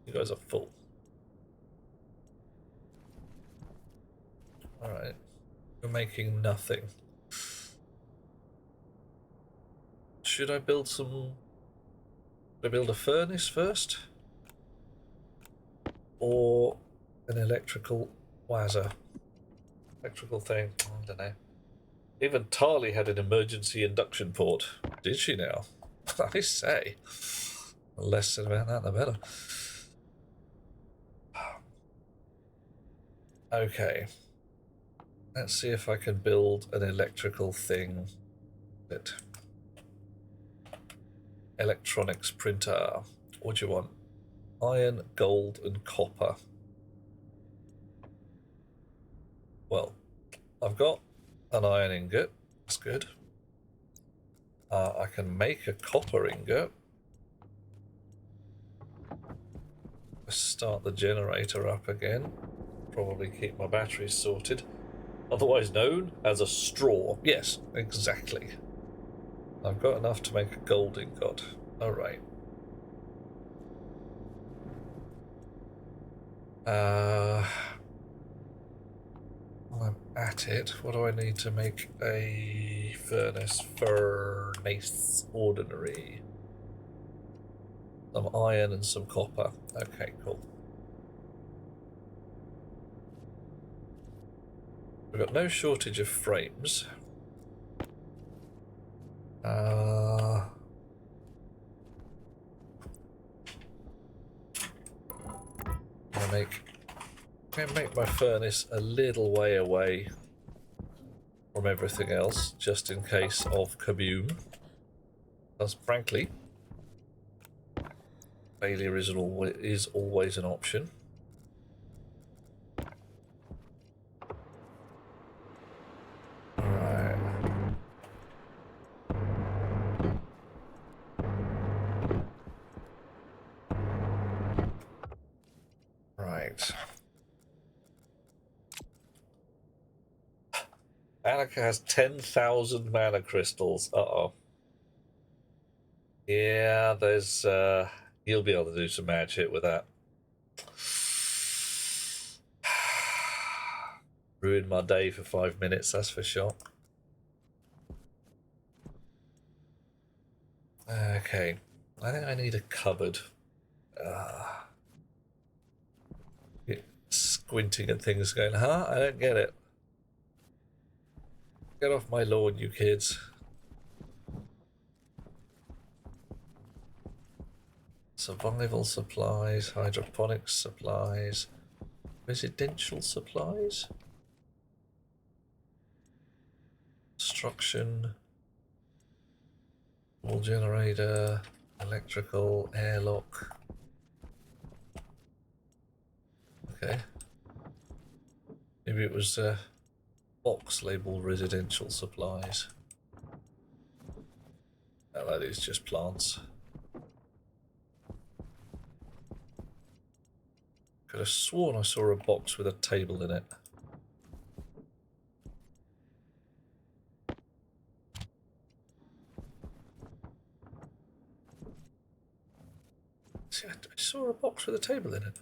You guys are full. Alright. We're making nothing. Should I build some... Should I build a furnace first? Or an electrical wazzer? Electrical thing? I don't know. Even Tali had an emergency induction port. Did she now? I say. The less said about that, the better. Okay. Let's see if I can build an electrical thing. Electronics printer. What do you want? Iron, gold, and copper. Well, I've got an iron ingot. That's good. I can make a copper ingot. Let's start the generator up again. Probably keep my batteries sorted. Otherwise known as a straw. Yes, exactly. I've got enough to make a gold ingot. Alright. I'm at it. What do I need to make a furnace? Furnace ordinary. Some iron and some copper. Okay, cool. We've got no shortage of frames. I'm gonna make my furnace a little way away from everything else, just in case of kaboom. Because frankly, failure is always an option. Alright. Right. Annika has 10,000 mana crystals. Uh-oh. Yeah, there's, you'll be able to do some mad shit with that. Ruined my day for 5 minutes, that's for sure. Okay, I think I need a cupboard. Squinting at things going, huh? I don't get it. Get off my lawn, you kids. Survival supplies, hydroponics supplies, residential supplies, construction, wall generator, electrical, airlock. Okay. Maybe it was a box labeled residential supplies. Oh, that is just plants. Could have sworn I saw a box with a table in it. See, I saw a box with a table in it.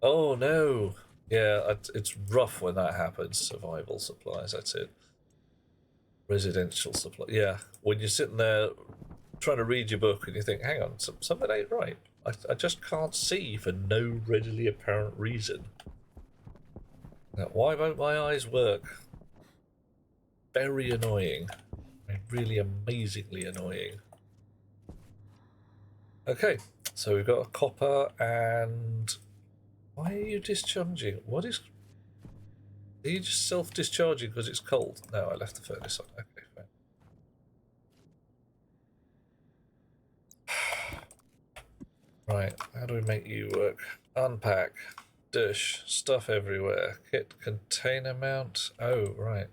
Oh no! Yeah, it's rough when that happens. Survival supplies, that's it. Residential supply. Yeah, when you're sitting there trying to read your book and you think, hang on, something ain't right. I just can't see for no readily apparent reason. Now, why won't my eyes work? Very annoying. I mean, really amazingly annoying. Okay, so we've got a copper and... Why are you discharging? What is... Are you just self-discharging because it's cold? No, I left the furnace on. Okay, fine. Right, how do we make you work? Unpack. Dish. Stuff everywhere. Kit container mount. Oh, right.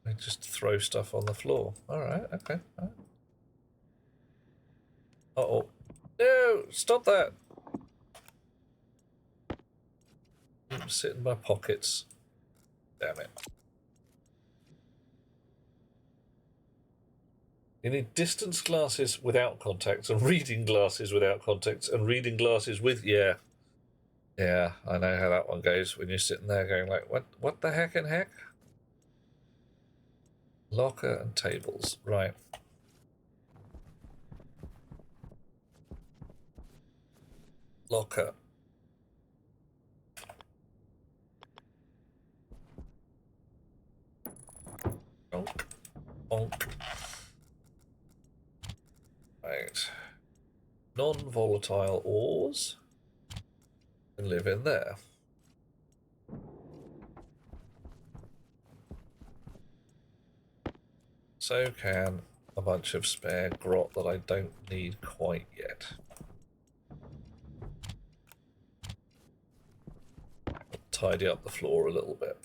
I just throw stuff on the floor. Alright, okay. All right. Uh-oh. No! Stop that! Sit in my pockets. Damn it. You need distance glasses without contacts and reading glasses without contacts and reading glasses with... Yeah. Yeah, I know how that one goes when you're sitting there going like, what the heck and heck? Locker and tables. Right. Locker. Bonk. Bonk. Right. Non-volatile ores can live in there. So can a bunch of spare grot that I don't need quite yet. Tidy up the floor a little bit.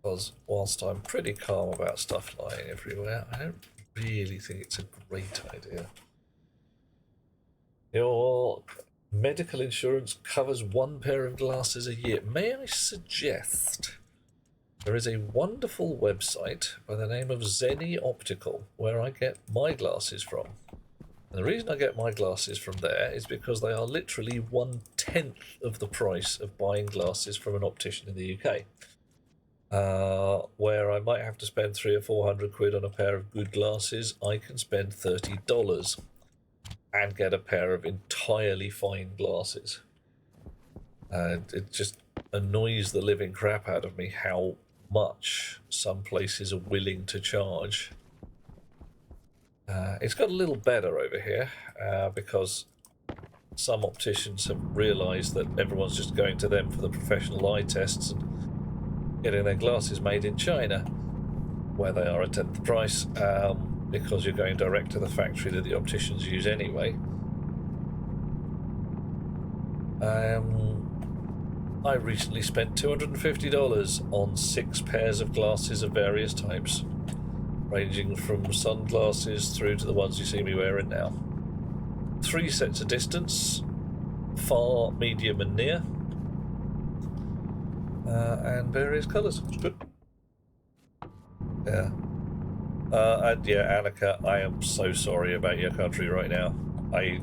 Because whilst I'm pretty calm about stuff lying everywhere, I don't really think it's a great idea. Your medical insurance covers one pair of glasses a year. May I suggest there is a wonderful website by the name of Zenny Optical where I get my glasses from. And the reason I get my glasses from there is because they are literally 1/10 of the price of buying glasses from an optician in the UK. Where I might have to spend 300 or 400 quid on a pair of good glasses, I can spend $30 and get a pair of entirely fine glasses. And it just annoys the living crap out of me how much some places are willing to charge. It's got a little better over here because some opticians have realised that everyone's just going to them for the professional eye tests and getting their glasses made in China, where they are a tenth the price, because you're going direct to the factory that the opticians use anyway. I recently spent $250 on 6 pairs of glasses of various types, ranging from sunglasses through to the ones you see me wearing now. 3 sets of distance, far, medium and near, and various colours. Good. Yeah. And yeah, Annika, I am so sorry about your country right now. I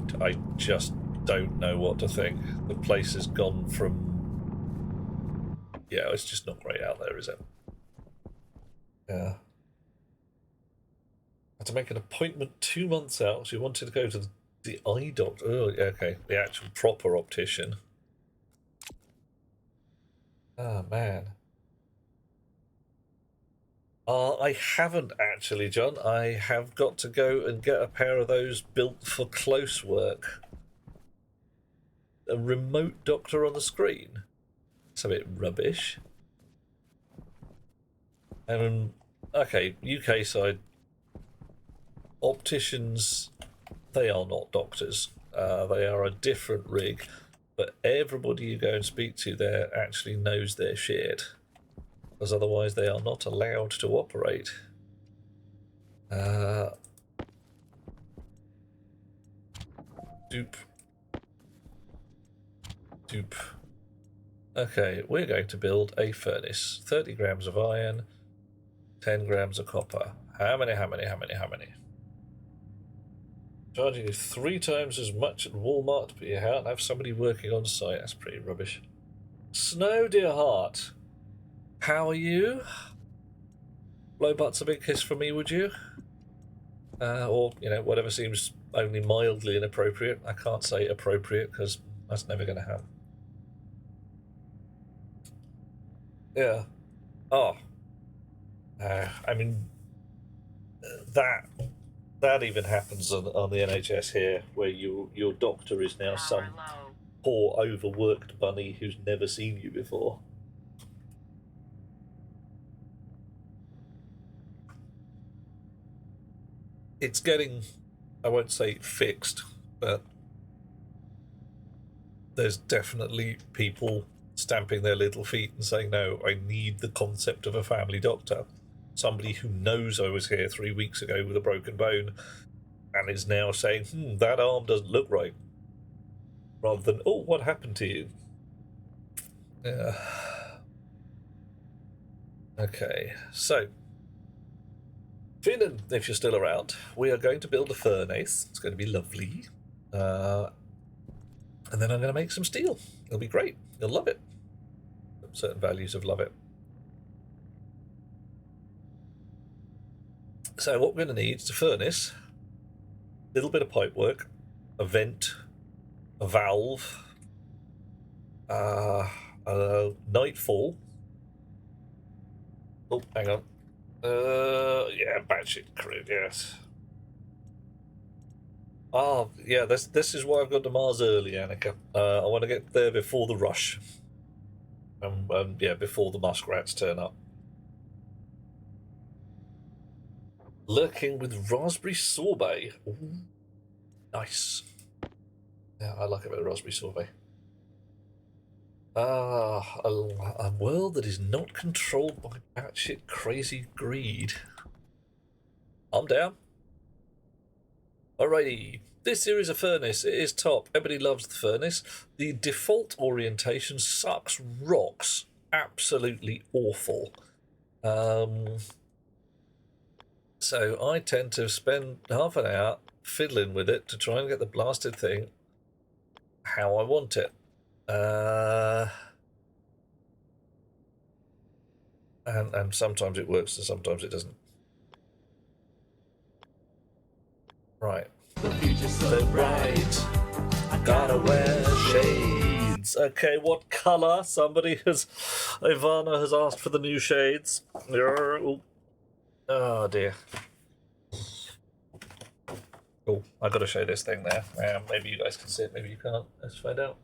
just don't know what to think. The place has gone from... Yeah, it's just not great out there, is it? Yeah. Had to make an appointment 2 months out. She wanted to go to the eye doctor. Oh, okay, the actual proper optician. Oh, man. I haven't actually, John. I have got to go and get a pair of those built for close work. A remote doctor on the screen. It's a bit rubbish. Okay, UK side. Opticians, they are not doctors. They are a different rig. But everybody you go and speak to there actually knows their shit. Because otherwise they are not allowed to operate. Doop. Doop. Okay, we're going to build a furnace. 30 grams of iron, 10 grams of copper. How many? Charging you 3 times as much at Walmart to put your out and have somebody working on site. That's pretty rubbish. Snow, dear heart. How are you? Blow butts a big kiss for me, would you? Or, you know, whatever seems only mildly inappropriate. I can't say appropriate because that's never going to happen. Yeah. Oh. I mean, that even happens on the NHS here, where your doctor is now some poor overworked bunny who's never seen you before. It's getting, I won't say fixed, but there's definitely people stamping their little feet and saying, no, I need the concept of a family doctor. Somebody who knows I was here 3 weeks ago with a broken bone and is now saying, that arm doesn't look right. Rather than, oh, what happened to you? Yeah. Okay, so Finn, if you're still around, we are going to build a furnace. It's going to be lovely. And then I'm going to make some steel. It'll be great. You'll love it. Certain values of love it. So what we're going to need is a furnace, a little bit of pipe work, a vent, a valve, a nightfall. Oh, hang on. Yeah, batshit crude, yes. Oh, yeah, this is why I've gone to Mars early, Annika. I want to get there before the rush. Yeah, before the muskrats turn up. Lurking with raspberry sorbet. Ooh, nice. Yeah, I like a bit of raspberry sorbet. A world that is not controlled by batshit crazy greed. I'm down. Alrighty. This here is a furnace. It is top. Everybody loves the furnace. The default orientation sucks rocks. Absolutely awful. So I tend to spend half an hour fiddling with it to try and get the blasted thing how I want it. And sometimes it works and sometimes it doesn't. Right. The future's so bright. I gotta wear shades. Okay, what colour? Ivana has asked for the new shades. Oh dear. Oh, I gotta show this thing there. Maybe you guys can see it, maybe you can't. Let's find out.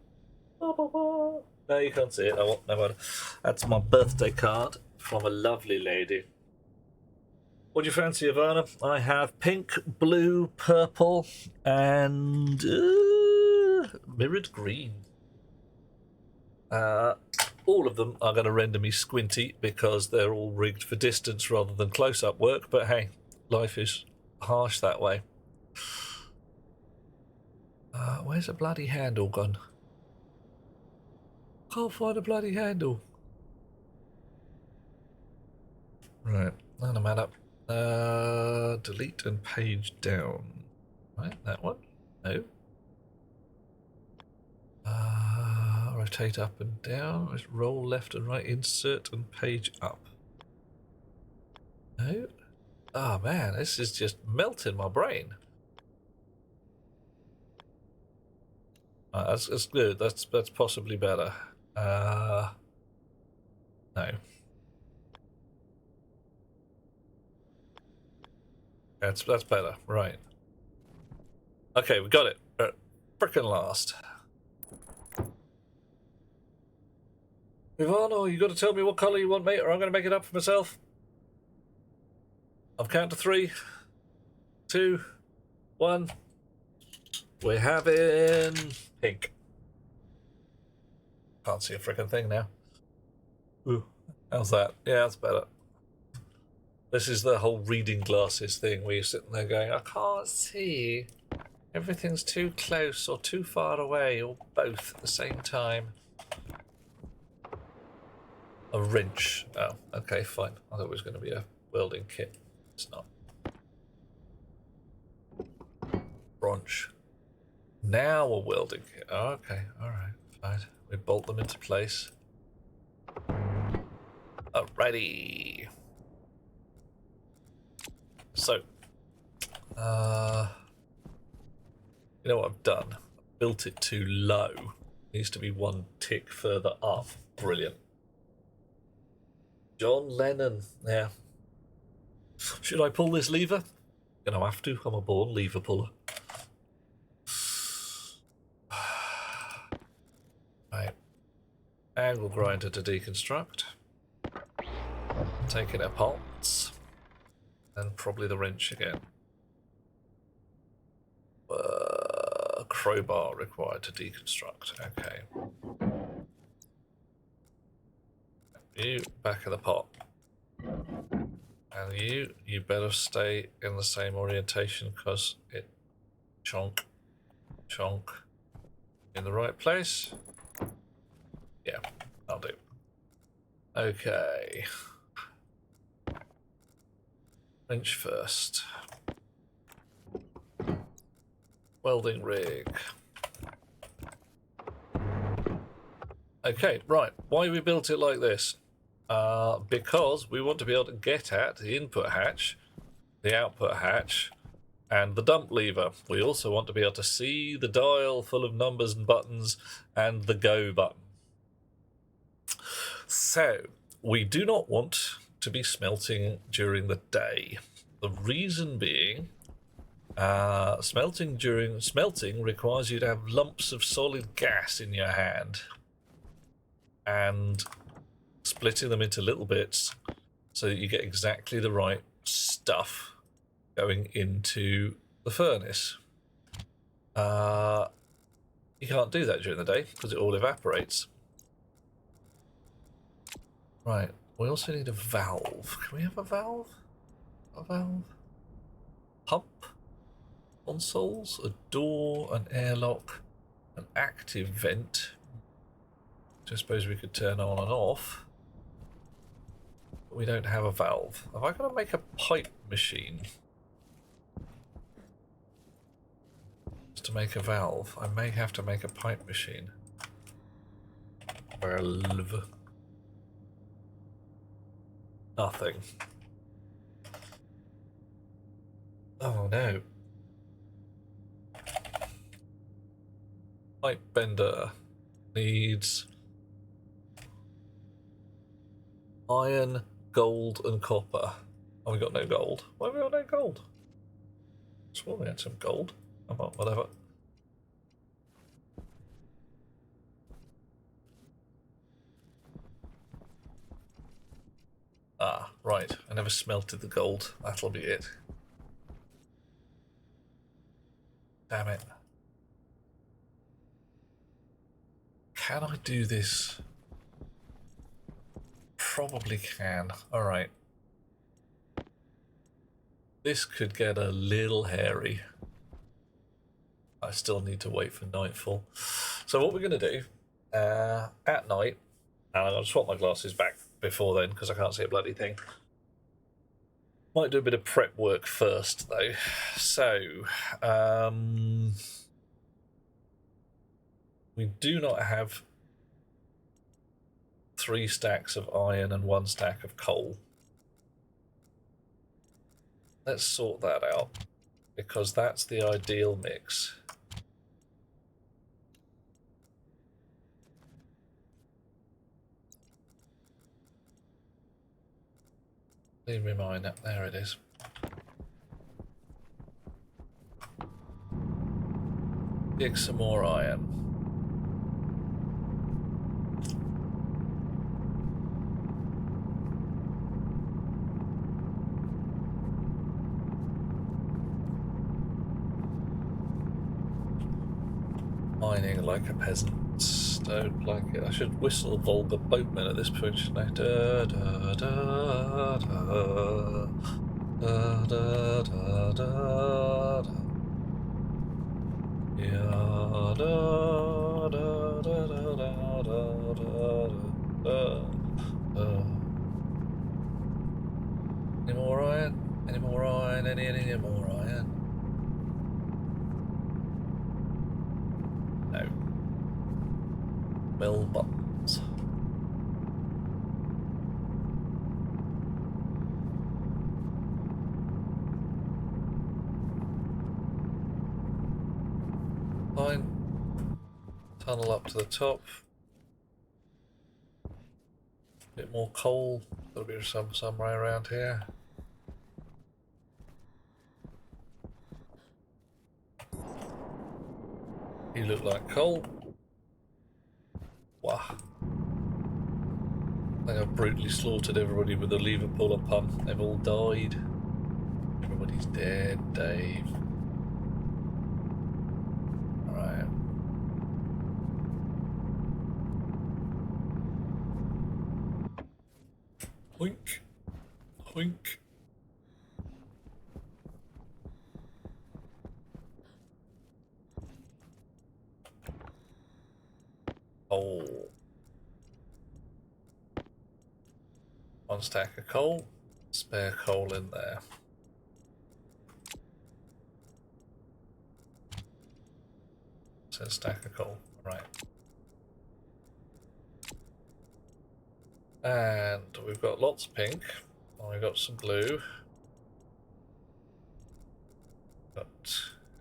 No, you can't see it. Oh, no matter. That's my birthday card from a lovely lady. What do you fancy, Ivana? I have pink, blue, purple, and mirrored green. All of them are going to render me squinty because they're all rigged for distance rather than close-up work, but hey, life is harsh that way. Where's the bloody handle gone? Can't find a bloody handle. Right, no matter. Delete and page down. Right, that one. No. Rotate up and down. Roll left and right. Insert and page up. No. Oh man, this is just melting my brain. That's good. That's possibly better. No. That's better. Right. Okay, we got it. Frickin' last. Ivano, you got to tell me what colour you want, mate, or I'm going to make it up for myself. I'll count to 3, 2, 1. We're having pink. Can't see a frickin' thing now. Ooh, how's that? Yeah, that's better. This is the whole reading glasses thing where you're sitting there going, I can't see. Everything's too close or too far away or both at the same time. A wrench. Oh, okay, fine. I thought it was going to be a welding kit. It's not. Branch. Now a welding kit. Oh, okay, alright, fine. We bolt them into place. Alrighty. So, you know what I've done? I've built it too low. It needs to be one tick further up. Brilliant. John Lennon. Yeah. Should I pull this lever? Gonna have to. I'm a born lever puller. Right. Angle grinder to deconstruct. Take it apart. And probably the wrench again. Crowbar required to deconstruct. Okay. You back of the pot. And you better stay in the same orientation because it chonk, chonk. In the right place? Yeah, I'll do. Okay. Wrench first. Welding rig. Okay, right. Why we built it like this? Because we want to be able to get at the input hatch, the output hatch, and the dump lever. We also want to be able to see the dial full of numbers and buttons and the go button. So, we do not want to be smelting during the day. The reason being, smelting requires you to have lumps of solid gas in your hand and splitting them into little bits so that you get exactly the right stuff going into the furnace. You can't do that during the day because it all evaporates. Right, we also need a valve. Can we have a valve? A valve? Pump? Consoles? A door? An airlock? An active vent? Which I suppose we could turn on and off. But we don't have a valve. Have I got to make a pipe machine? Just to make a valve. I may have to make a pipe machine. Valve. Nothing. Oh no. Pipe bender needs iron, gold, and copper. Oh, we got no gold. Why have we got no gold? I swore we had some gold. Oh, well, whatever. Ah, right. I never smelted the gold. That'll be it. Damn it. Can I do this? Probably can. Alright. This could get a little hairy. I still need to wait for nightfall. So what we're going to do, at night, and I'm going to swap my glasses back before then because I can't see a bloody thing. Might do a bit of prep work first though. So, We do not have 3 stacks of iron and 1 stack of coal. Let's sort that out, because that's the ideal mix. Leave me mine up. There it is. Dig some more iron. Mining like a peasant. Don't like it. I should whistle Vulgar Boatman at this point, shouldn't I? Da, da, da, da, da, da, da, da, da. Yeah, da, da, da, da, da, da, da, da. Any more iron? Any more iron? Any more iron? No. Bell buttons. Fine. Tunnel up to the top. Bit more coal. There'll be somewhere around here. You look like coal. Wow. I think I've brutally slaughtered everybody with a lever puller pump. They've all died. Everybody's dead, Dave. Alright. Hoink. Hoink. Oh. 1 stack of coal. Spare coal in there. So a stack of coal. Right. And we've got lots of pink. And we've got some blue. Got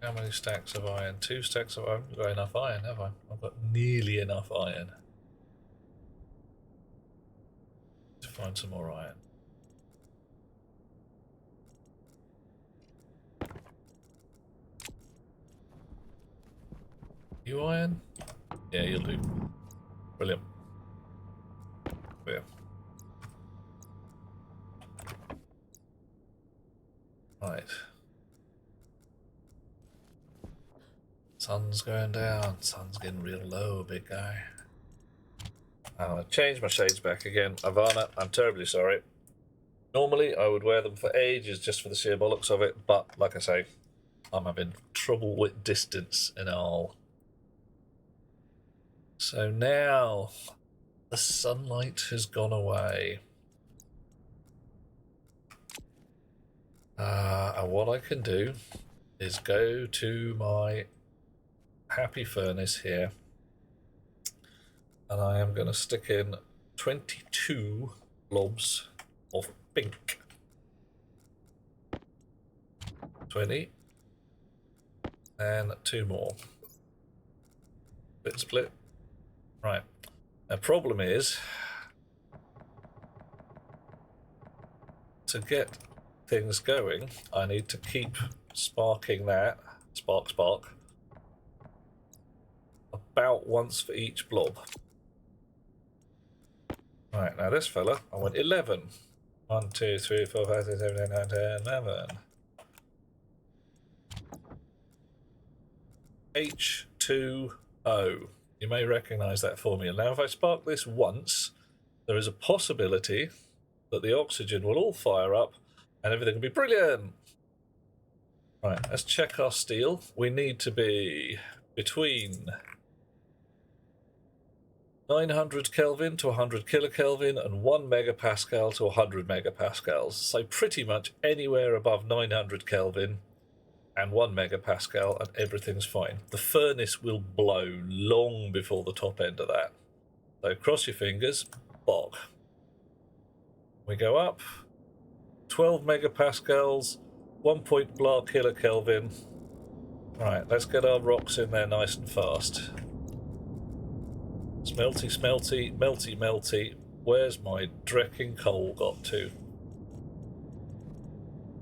how many stacks of iron? 2 stacks of iron. I've got enough iron, have I? I've got nearly enough iron to find some more iron. You iron? Yeah, you'll do. Brilliant. Yeah. Right. Sun's going down. Sun's getting real low, big guy. I'm gonna change my shades back again. Ivana, I'm terribly sorry. Normally, I would wear them for ages just for the sheer bollocks of it, but like I say, I'm having trouble with distance and all. So now, the sunlight has gone away. And what I can do is go to my happy furnace here, and I am going to stick in 22 blobs of pink. 20 and 2 more. Bit split. Right. The problem is to get things going, I need to keep sparking that spark about once for each blob. Right, now this fella, I went 11. 1, 2, 3, 4, 5, 6, 7, 8, 9, 10, 11. H2O. You may recognize that formula. Now, if I spark this once, there is a possibility that the oxygen will all fire up and everything will be brilliant. Right, let's check our steel. We need to be between 900 Kelvin to 100 kilokelvin and 1 megapascal to 100 megapascals. So pretty much anywhere above 900 Kelvin and 1 megapascal, and everything's fine. The furnace will blow long before the top end of that. So cross your fingers, bog. We go up, 12 megapascals, 1 point blah kilokelvin. Right, let's get our rocks in there nice and fast. Smelty, smelty, melty, melty. Where's my drecking coal got to?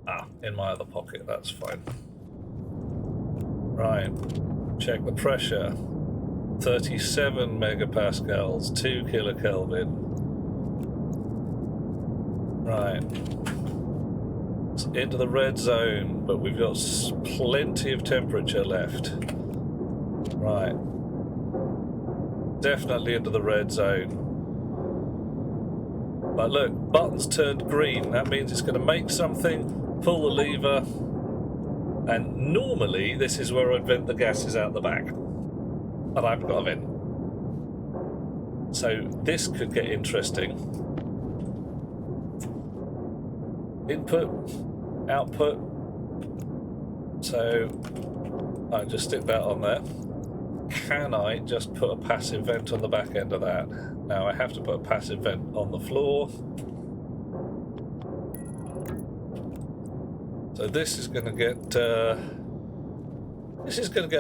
Ah, in my other pocket, that's fine. Right, check the pressure. 37 megapascals, 2 kilokelvin. Right. It's into the red zone, but we've got plenty of temperature left. Right. Definitely into the red zone. But look, button's turned green. That means it's going to make something, pull the lever, and normally this is where I'd vent the gases out the back. But I haven't got a vent. So this could get interesting. Input, output. So I just stick that on there. Can I just put a passive vent on the back end of that? Now I have to put a passive vent on the floor. So this is going to get a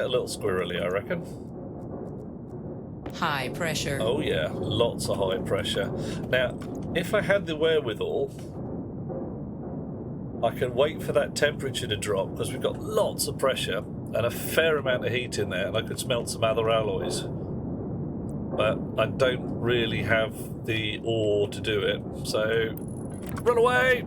little squirrely, I reckon. High pressure. Oh yeah, lots of high pressure. Now, if I had the wherewithal, I can wait for that temperature to drop because we've got lots of pressure and a fair amount of heat in there, and I could smelt some other alloys. But I don't really have the ore to do it, so run away!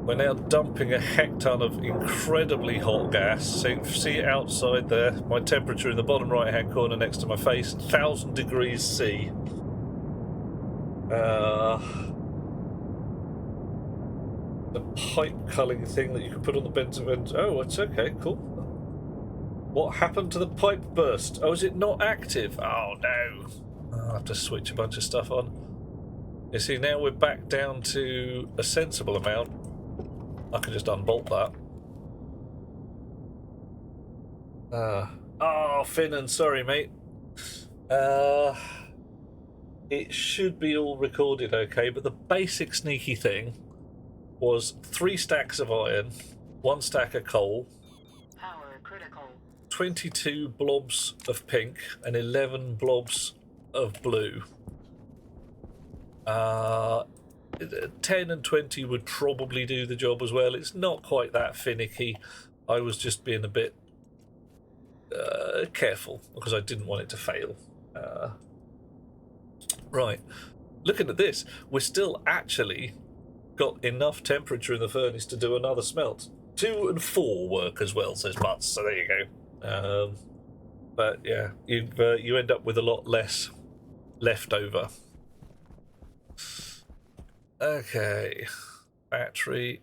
We're now dumping a heck ton of incredibly hot gas. So see it outside there, my temperature in the bottom right hand corner next to my face, 1,000 degrees C. The pipe culling thing that you can put on the benzene. Oh, it's okay, cool. What happened to the pipe burst? Oh, is it not active? Oh no. I'll have to switch a bunch of stuff on. You see, now we're back down to a sensible amount. I can just unbolt that. Oh, Finnan, sorry, mate. It should be all recorded okay, but the basic sneaky thing was 3 stacks of iron, 1 stack of coal, Power critical. 22 blobs of pink, and 11 blobs of blue. 10 and 20 would probably do the job as well. It's not quite that finicky. I was just being a bit careful because I didn't want it to fail. Right, looking at this, we're still actually got enough temperature in the furnace to do another smelt. 2 and 4 work as well, says Mutz, so there you go. But yeah, you end up with a lot less left over. Okay, battery.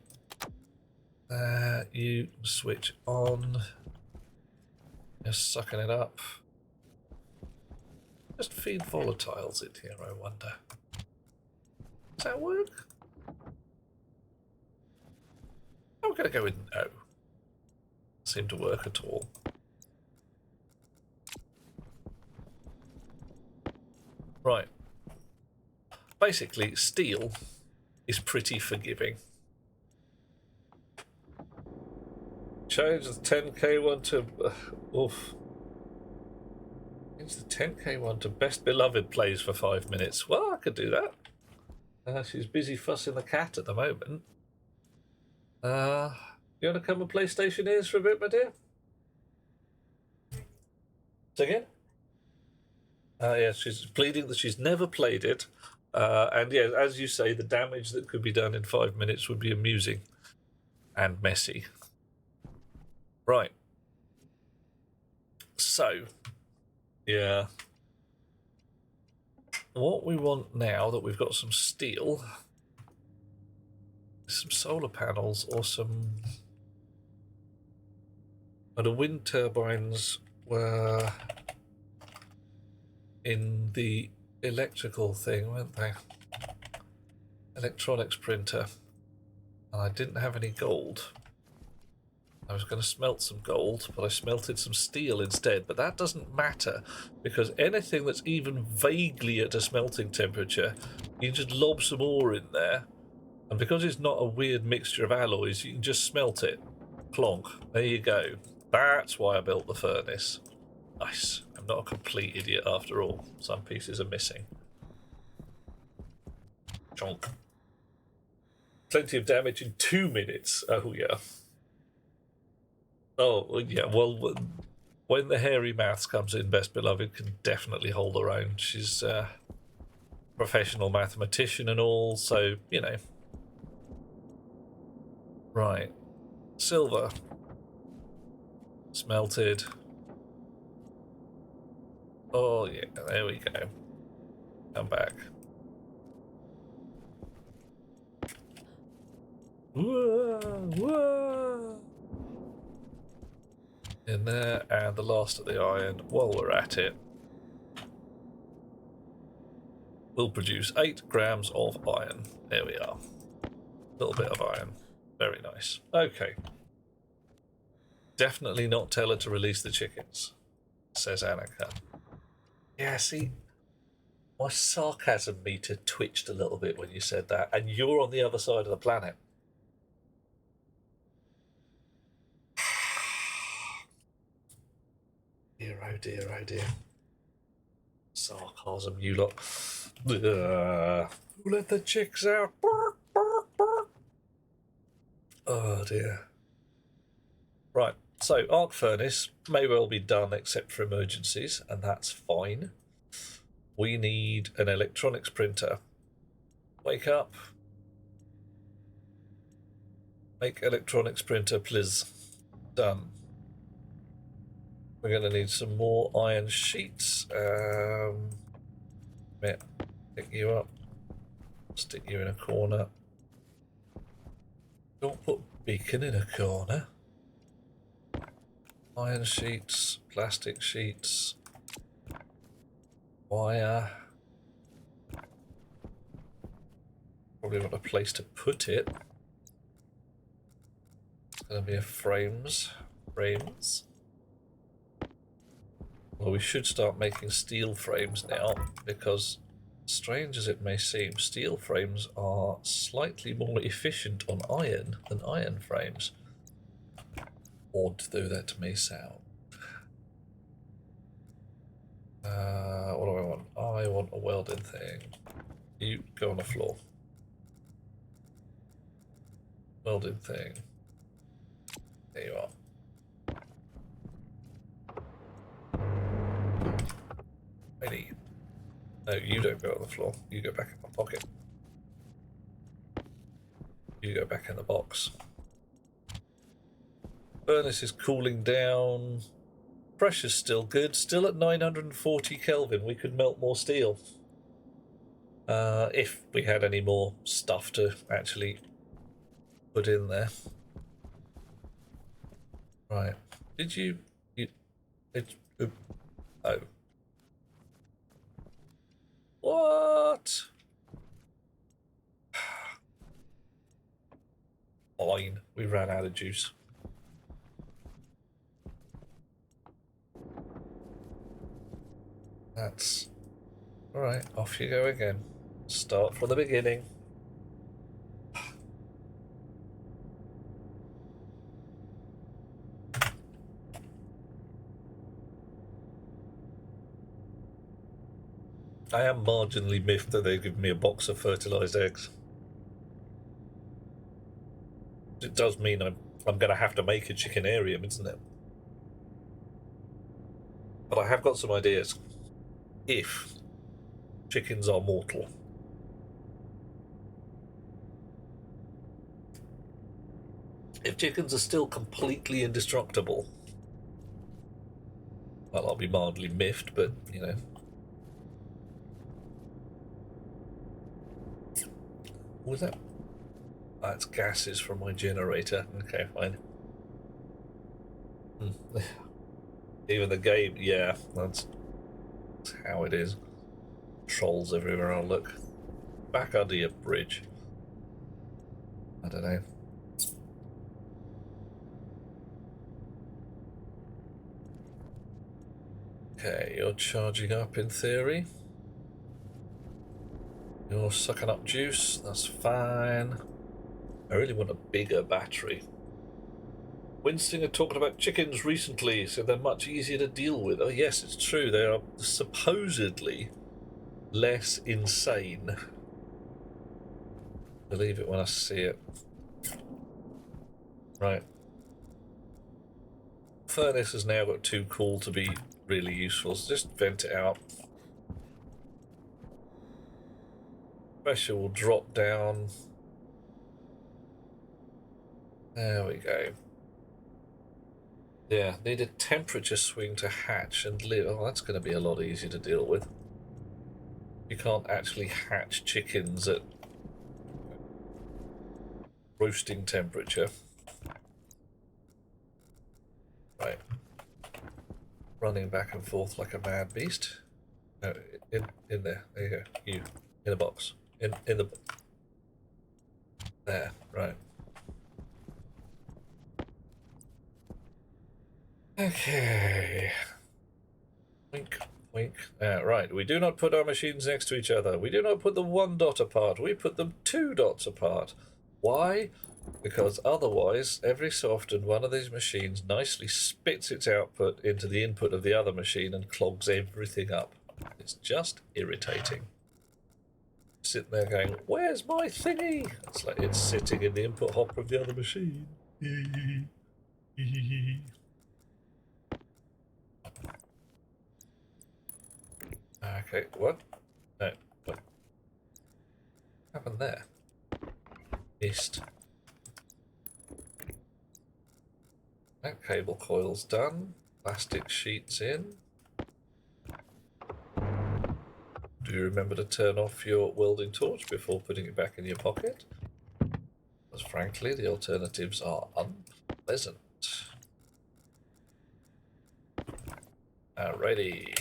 You switch on. Just sucking it up. Just feed volatiles in here, I wonder. Does that work? I'm going to go with no. Seem to work at all. Right. Basically, steel is pretty forgiving. Change the 10k one to... oof. Change the 10k one to Best Beloved plays for 5 minutes. Well, I could do that. She's busy fussing the cat at the moment. You want to come and play Stationeers for a bit, my dear? Say again? Yeah, she's pleading that she's never played it. And yeah, as you say, the damage that could be done in 5 minutes would be amusing and messy. Right. So, yeah. What we want now that we've got some steel, some solar panels or some... But the wind turbines were in the electrical thing, weren't they? Electronics printer. And I didn't have any gold. I was going to smelt some gold, but I smelted some steel instead. But that doesn't matter, because anything that's even vaguely at a smelting temperature, you can just lob some ore in there. And because it's not a weird mixture of alloys, you can just smelt it. Plonk. There you go. That's why I built the furnace. Nice. I'm not a complete idiot after all. Some pieces are missing. Chonk. Plenty of damage in 2 minutes. Oh, yeah. Oh, yeah. Well, when the hairy maths comes in, Best Beloved can definitely hold her own. She's a professional mathematician and all, so, you know. Right. Silver. Smelted. Oh, yeah. There we go. Come back. Whoa, whoa. In there, and the last of the iron. While we're at it, we'll produce 8 grams of iron. There we are. A little bit of iron. Very nice. Okay. Definitely not tell her to release the chickens, says Annika. Yeah, see, my sarcasm meter twitched a little bit when you said that, and you're on the other side of the planet. Dear, oh dear, oh dear. Sarcasm, you lot. Who let the chicks out? Bark, bark, bark. Oh dear. Right, so arc furnace may well be done except for emergencies, and that's fine. We need an electronics printer. Wake up. Make electronics printer, please. Done. We're going to need some more iron sheets. Yeah, pick you up. Stick you in a corner. Don't put beacon in a corner. Iron sheets, plastic sheets, wire. Probably want a place to put it. It's going to be a frames. Well, we should start making steel frames now, because strange as it may seem, steel frames are slightly more efficient on iron than iron frames. Odd though that may sound. What do I want? I want a welding thing. You go on the floor. Welding thing. There you are. Ready. No, you don't go on the floor. You go back in my pocket. You go back in the box. Furnace is cooling down. Pressure's still good. Still at 940 Kelvin. We could melt more steel. If we had any more stuff to actually put in there. Right. Did you... oh. What? Fine. We ran out of juice. That's... Alright, off you go again. Start from the beginning. I am marginally miffed that they've given me a box of fertilized eggs. It does mean I'm going to have to make a chickenarium, isn't it? But I have got some ideas. If chickens are mortal. If chickens are still completely indestructible, well, I'll be mildly miffed, but, you know. What was that? That's gases from my generator. Okay, fine. Even the game, yeah, that's how it is. Trolls everywhere I look. Back under your bridge. I don't know. Okay, you're charging up in theory. You're sucking up juice, that's fine. I really want a bigger battery. Winston had talked about chickens recently, so they're much easier to deal with. Oh yes, it's true, they are supposedly less insane. Believe it when I see it. Right. Furnace has now got too cool to be really useful, so just vent it out. Pressure will drop down. There we go. Yeah, need a temperature swing to hatch and live. Oh, that's going to be a lot easier to deal with. You can't actually hatch chickens at roasting temperature. Right. Running back and forth like a mad beast. No, in there. There you go. You. In a box. In the... There. Right. Okay. Wink, wink. Right, we do not put our machines next to each other. We do not put them 1 dot apart. We put them 2 dots apart. Why? Because otherwise, every so often, one of these machines nicely spits its output into the input of the other machine and clogs everything up. It's just irritating. Sitting there going, where's my thingy? It's like it's sitting in the input hopper of the other machine. Okay, what? No, what happened there? Missed. That cable coil's done. Plastic sheets in. Do you remember to turn off your welding torch before putting it back in your pocket? Because frankly, the alternatives are unpleasant. Alrighty.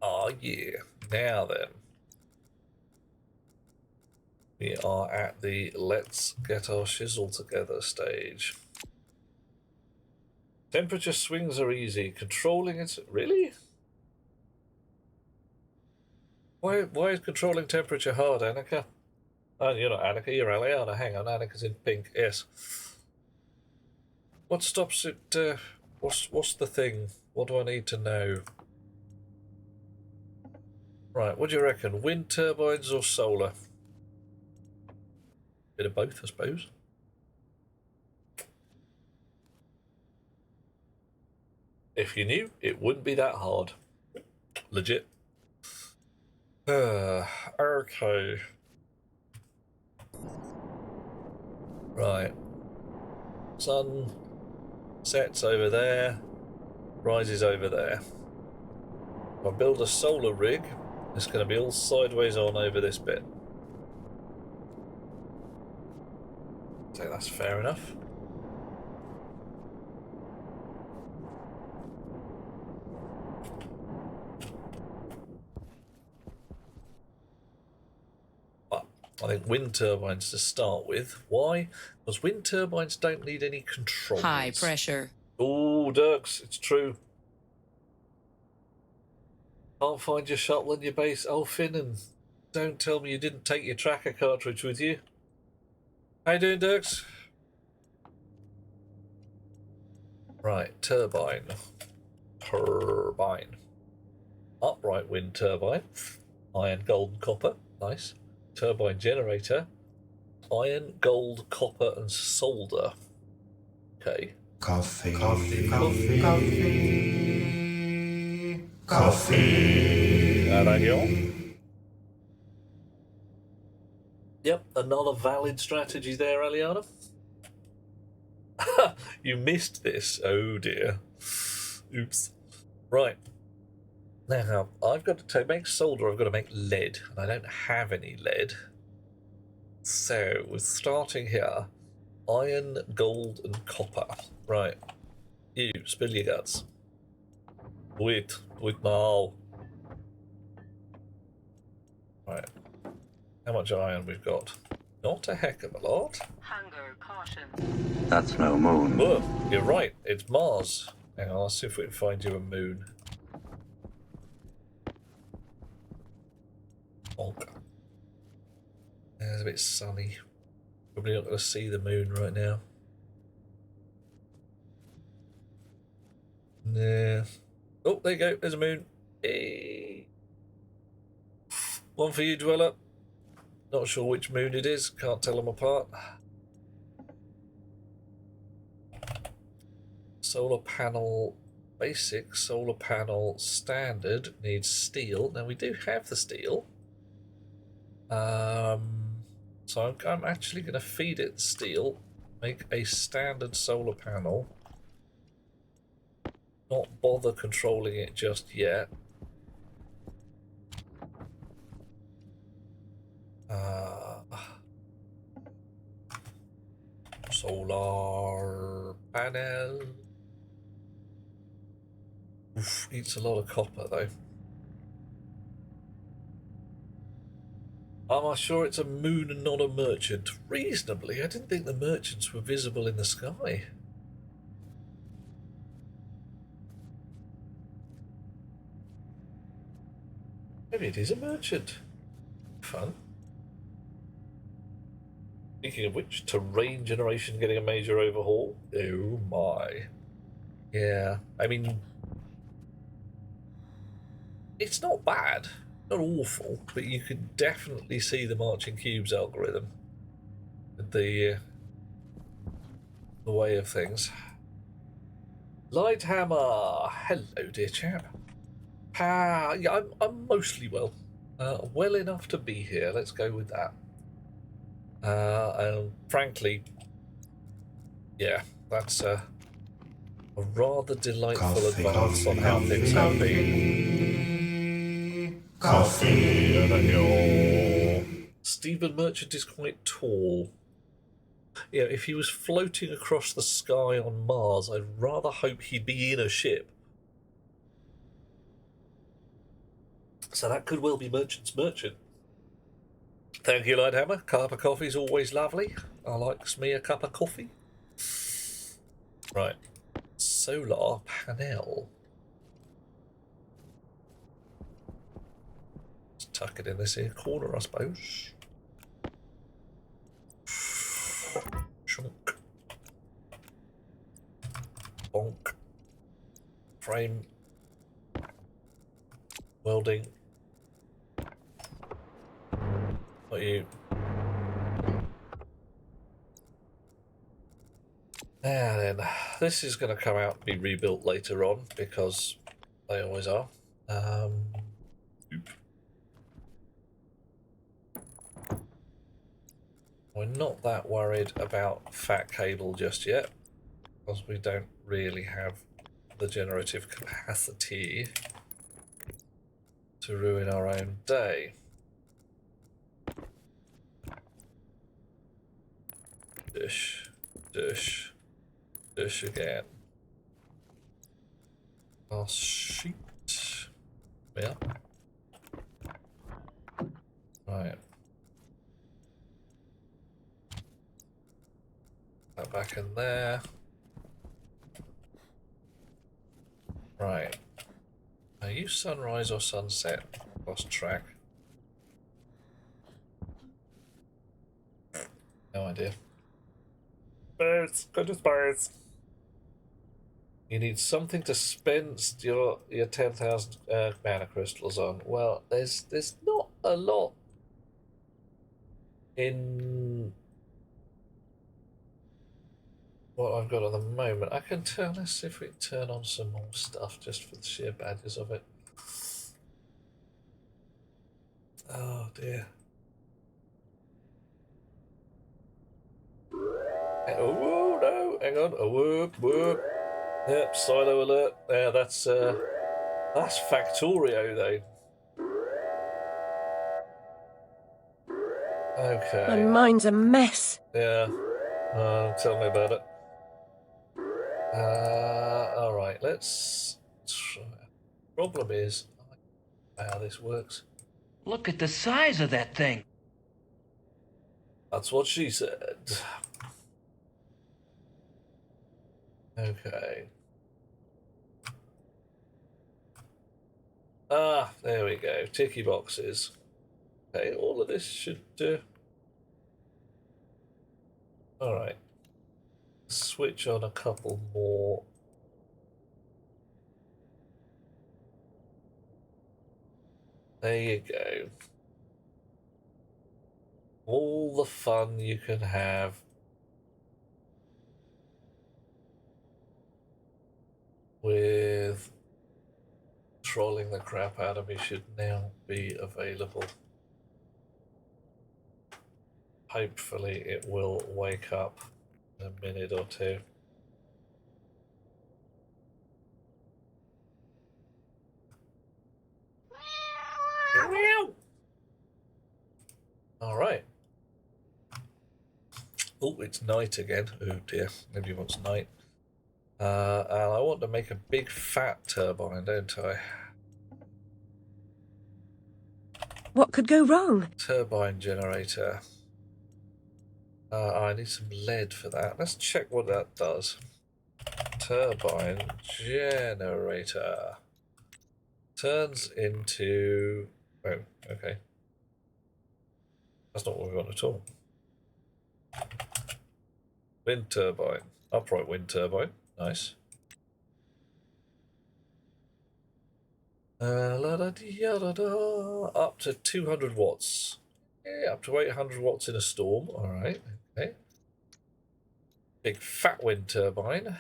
Oh yeah. Now then. We are at the let's get our shizzle together stage. Temperature swings are easy. Controlling it... Really? Why is controlling temperature hard, Annika? Oh, you're not Annika, you're Aliana. Hang on, Annika's in pink. Yes. What stops it... what's the thing? What do I need to know? Right, what do you reckon? Wind turbines or solar? Bit of both, I suppose. If you knew, it wouldn't be that hard. Legit. Okay. Right. Sun sets over there, rises over there. If I build a solar rig, it's going to be all sideways on over this bit. So that's fair enough. But I think wind turbines to start with. Why? Because wind turbines don't need any controls. High pressure. Oh, Dirks, it's true. Can't find your shuttle in your base. Oh, Finn, and don't tell me you didn't take your tracker cartridge with you. How you doing, Dirks? Right, turbine. Turbine. Upright wind turbine. Iron, gold, and copper. Nice. Turbine generator. Iron, gold, copper, and solder. Okay. Coffee. Yep, another valid strategy there, Aliana. You missed this. Oh dear. Oops. Right. Now, I've got to make solder, I've got to make lead, and I don't have any lead. So, we're starting here. Iron, gold, and copper. Right. You, spill your guts. Wait now. Right. How much iron we've got? Not a heck of a lot. Hunger Caution. That's no moon. Oh, you're right. It's Mars. Hang on, let's see if we can find you a moon. Bonk. Yeah, it's a bit sunny. Probably not going to see the moon right now. Yeah. Oh, there you go. There's a moon. Hey. One for you, Dweller. Not sure which moon it is. Can't tell them apart. Solar panel basic, solar panel standard, needs steel. Now we do have the steel. So I'm actually going to feed it steel, make a standard solar panel. Not bother controlling it just yet. Solar panel. Oof, eats a lot of copper though. Am I sure it's a moon and not a merchant? Reasonably, I didn't think the merchants were visible in the sky. Maybe it is a merchant. Fun. Speaking of which, terrain generation getting a major overhaul. Oh my. Yeah, I mean, it's not bad, not awful, but you can definitely see the marching cubes algorithm. The way of things. Lighthammer, hello, dear chap. Yeah, I'm mostly well. Well enough to be here. Let's go with that. And frankly, yeah, that's a rather delightful advance on how things have been. Coffee. Stephen Merchant is quite tall. Yeah, if he was floating across the sky on Mars, I'd rather hope he'd be in a ship. So that could well be Merchant's Merchant. Thank you, Lighthammer. Cup of coffee's always lovely. I likes me a cup of coffee. Right. Solar panel. Let's tuck it in this here corner, I suppose. Chunk. Bonk. Frame. Welding. Not you. Now then, this is going to come out and be rebuilt later on because they always are. We're not that worried about fat cable just yet because we don't really have the generative capacity to ruin our own day. Dish, dish, dish again. Our sheet. Yeah. Right. That back in there. Right. Are you sunrise or sunset? Lost track. No idea. Birds, go to birds. You need something to spend your 10,000 mana crystals on. Well, there's not a lot in what I've got at the moment. I can turn. Let's see if we can turn on some more stuff just for the sheer badges of it. Oh dear. Oh no! Hang on. Oh whoop whoop. Yep. Silo alert. Yeah, that's Factorio though. Okay. My mind's a mess. Yeah. Tell me about it. All right. Let's try. Problem is, how this works. Look at the size of that thing. That's what she said. Okay. Ah, there we go. Ticky boxes. Okay, all of this should do. Alright. Switch on a couple more. There you go. All the fun you can have with trolling the crap out of me should now be available. Hopefully it will wake up in a minute or two. All right. Oh, it's night again. Oh dear, nobody wants night. And I want to make a big fat turbine, don't I? What could go wrong? Turbine generator. I need some lead for that. Let's check what that does. Turbine generator. Turns into... Oh, okay. That's not what we want at all. Wind turbine. Upright wind turbine. Nice. Up to 200 watts. Yeah, up to 800 watts in a storm. Alright, okay. Big fat wind turbine.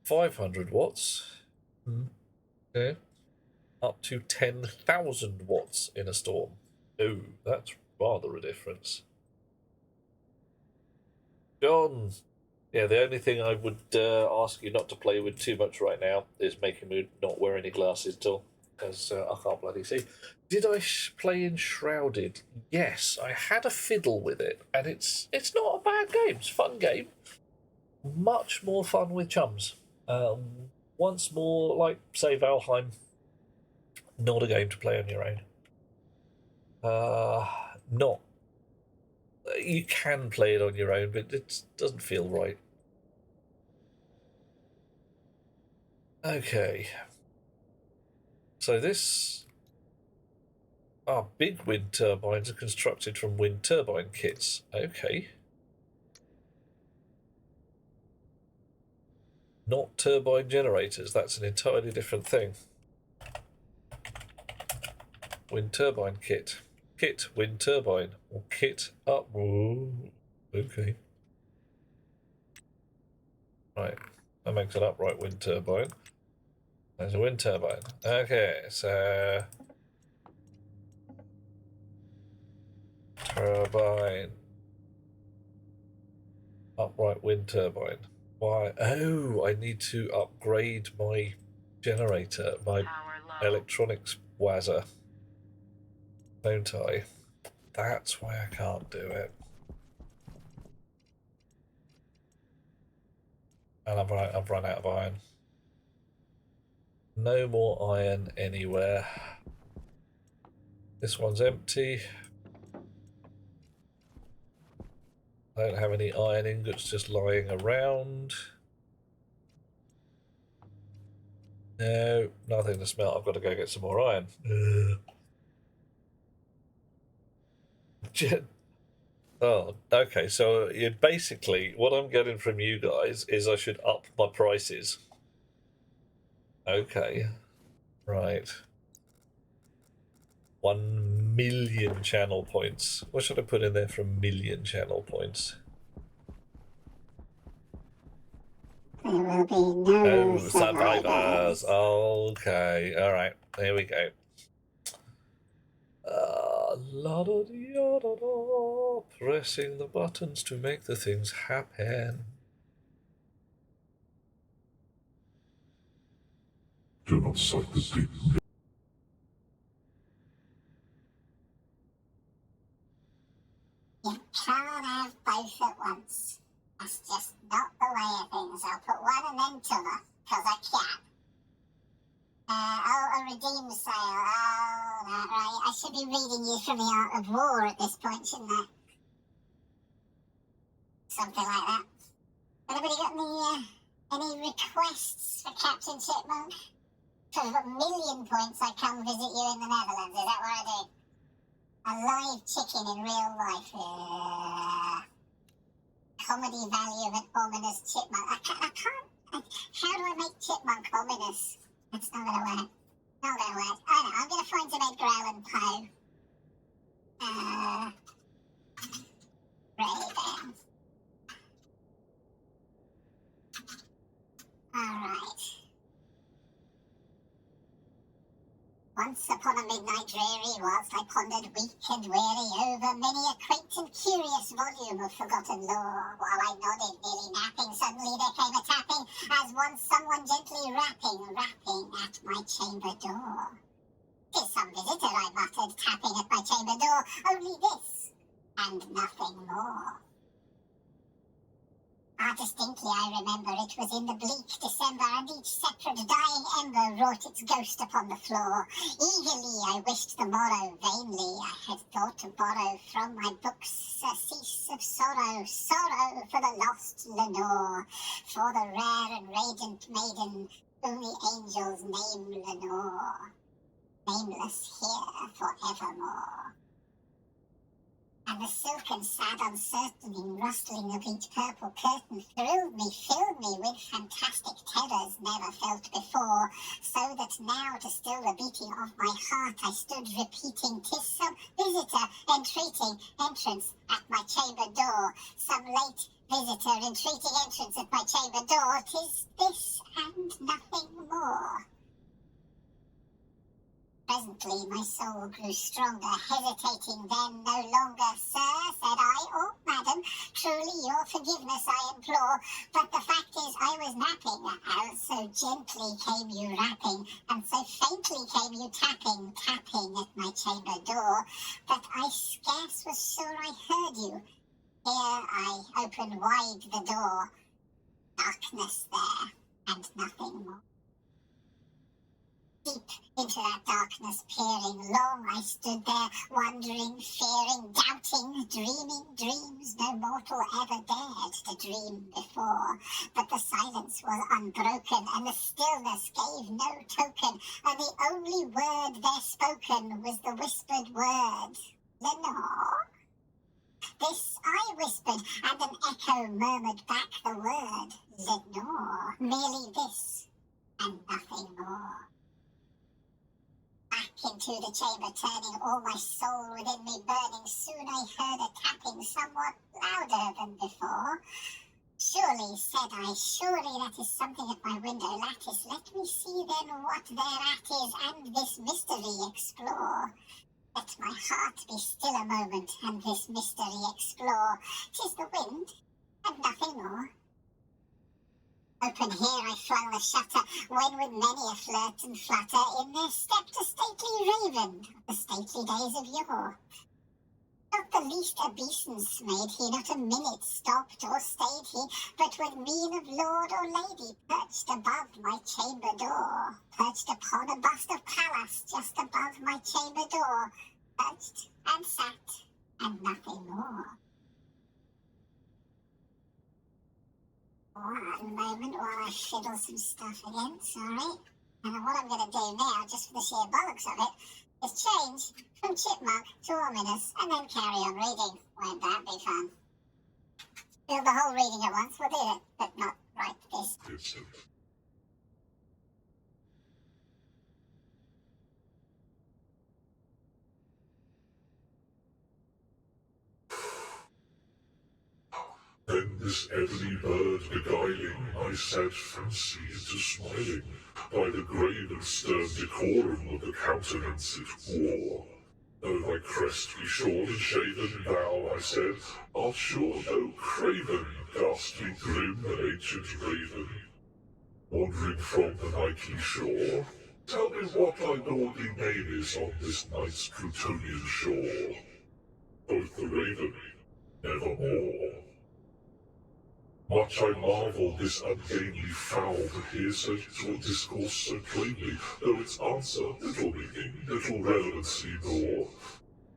500 watts. Okay. Up to 10,000 watts in a storm. Oh, that's rather a difference. John. Yeah, the only thing I would ask you not to play with too much right now is making me not wear any glasses at all, because I can't bloody see. Did I play Enshrouded? Yes, I had a fiddle with it, and it's not a bad game. It's a fun game. Much more fun with chums. Once more, like, say, Valheim, not a game to play on your own. Not. You can play it on your own, but it doesn't feel right. Okay. So this... big wind turbines are constructed from wind turbine kits. Okay. Not turbine generators. That's an entirely different thing. Wind turbine kit. Kit wind turbine. Or kit up. Whoa. Okay. Right. That makes an upright wind turbine. There's a wind turbine. Okay, so... Turbine. Upright wind turbine. Why? Oh, I need to upgrade my generator, my electronics wazzer. Don't I? That's why I can't do it. And I've run out of iron. No more iron anywhere. This one's empty. I don't have any iron ingots just lying around. No, nothing to smelt. I've got to go get some more iron. Oh, okay. So you basically, what I'm getting from you guys is I should up my prices. Okay, right. 1 million channel points. What should I put in there for 1 million channel points? There will be no survivors. Okay, all right. There we go. La da dee da da da. Pressing the buttons to make the things happen. Do not sight the deep. You can't have both at once. That's just not the way of things. I'll put one and then t'other, because I can. A redeem sale. Oh, that right. I should be reading you from the Art of War at this point, shouldn't I? Something like that. Anybody got any requests for Captain Chipmunk? For a million points, I come visit you in the Netherlands. Is that what I do? A live chicken in real life. Comedy value of an ominous chipmunk. I can't. How do I make chipmunk ominous? That's not gonna work. Not gonna work. I know. I'm gonna find some Edgar Allan Poe. Raven. Alright. Once upon a midnight dreary, whilst I pondered weak and weary over many a quaint and curious volume of forgotten lore, while I nodded, nearly napping, suddenly there came a tapping, as once someone gently rapping at my chamber door. "'Tis some visitor," I muttered, tapping at my chamber door, "only this, and nothing more." Distinctly I remember it was in the bleak December, and each separate dying ember wrought its ghost upon the floor. Eagerly I wished the morrow, vainly I had thought to borrow from my books surcease of sorrow, sorrow for the lost Lenore, for the rare and radiant maiden whom the angels name Lenore, nameless here forevermore. And the silken, sad, uncertaining rustling of each purple curtain thrilled me, filled me with fantastic terrors never felt before, so that now, to still the beating of my heart, I stood repeating, "'Tis some visitor entreating entrance at my chamber door, some late visitor entreating entrance at my chamber door, 'tis this and nothing more." Presently my soul grew stronger, hesitating then no longer. "Sir," said I, "or madam, truly your forgiveness I implore, but the fact is I was napping, as so gently came you rapping, and so faintly came you tapping at my chamber door, that I scarce was sure I heard you. Here I opened wide the door, darkness there, and nothing more. Deep into that darkness peering, long I stood there, wondering, fearing, doubting, dreaming dreams no mortal ever dared to dream before. But the silence was unbroken, and the stillness gave no token, and the only word there spoken was the whispered word, "Lenore." This I whispered, and an echo murmured back the word, "Lenore." Merely this, and nothing more. Back into the chamber turning, all my soul within me burning, soon I heard a tapping somewhat louder than before. "Surely," said I, "surely that is something at my window lattice. Let me see then what thereat is, and this mystery explore. Let my heart be still a moment, and this mystery explore. 'Tis the wind, and nothing more." Open here I flung the shutter, when with many a flirt and flutter in there stepped a stately raven of the stately days of yore. Not the least obeisance made he, not a minute stopped or stayed he, but with mien of lord or lady perched above my chamber door, perched upon a bust of Pallas just above my chamber door, perched and sat, and nothing more. One moment while I fiddle some stuff again, sorry. And what I'm going to do now, just for the sheer bollocks of it, is change from chipmunk to ominous and then carry on reading. Won't that be fun? Do the whole reading at once, we'll do it, but not right this. Then this ebony bird beguiling my sad fancy into smiling, by the grave and stern decorum of the countenance it wore. "Though thy crest be shorn and shaven, thou," I said, "art sure no craven, ghastly, grim, and ancient raven, wandering from the nightly shore. Tell me what thy lordly name is on this night's Plutonian shore." Quoth the raven, "Nevermore." Much I marvel this ungainly fowl to hear so little discourse so plainly, though its answer little meaning, little relevancy nor.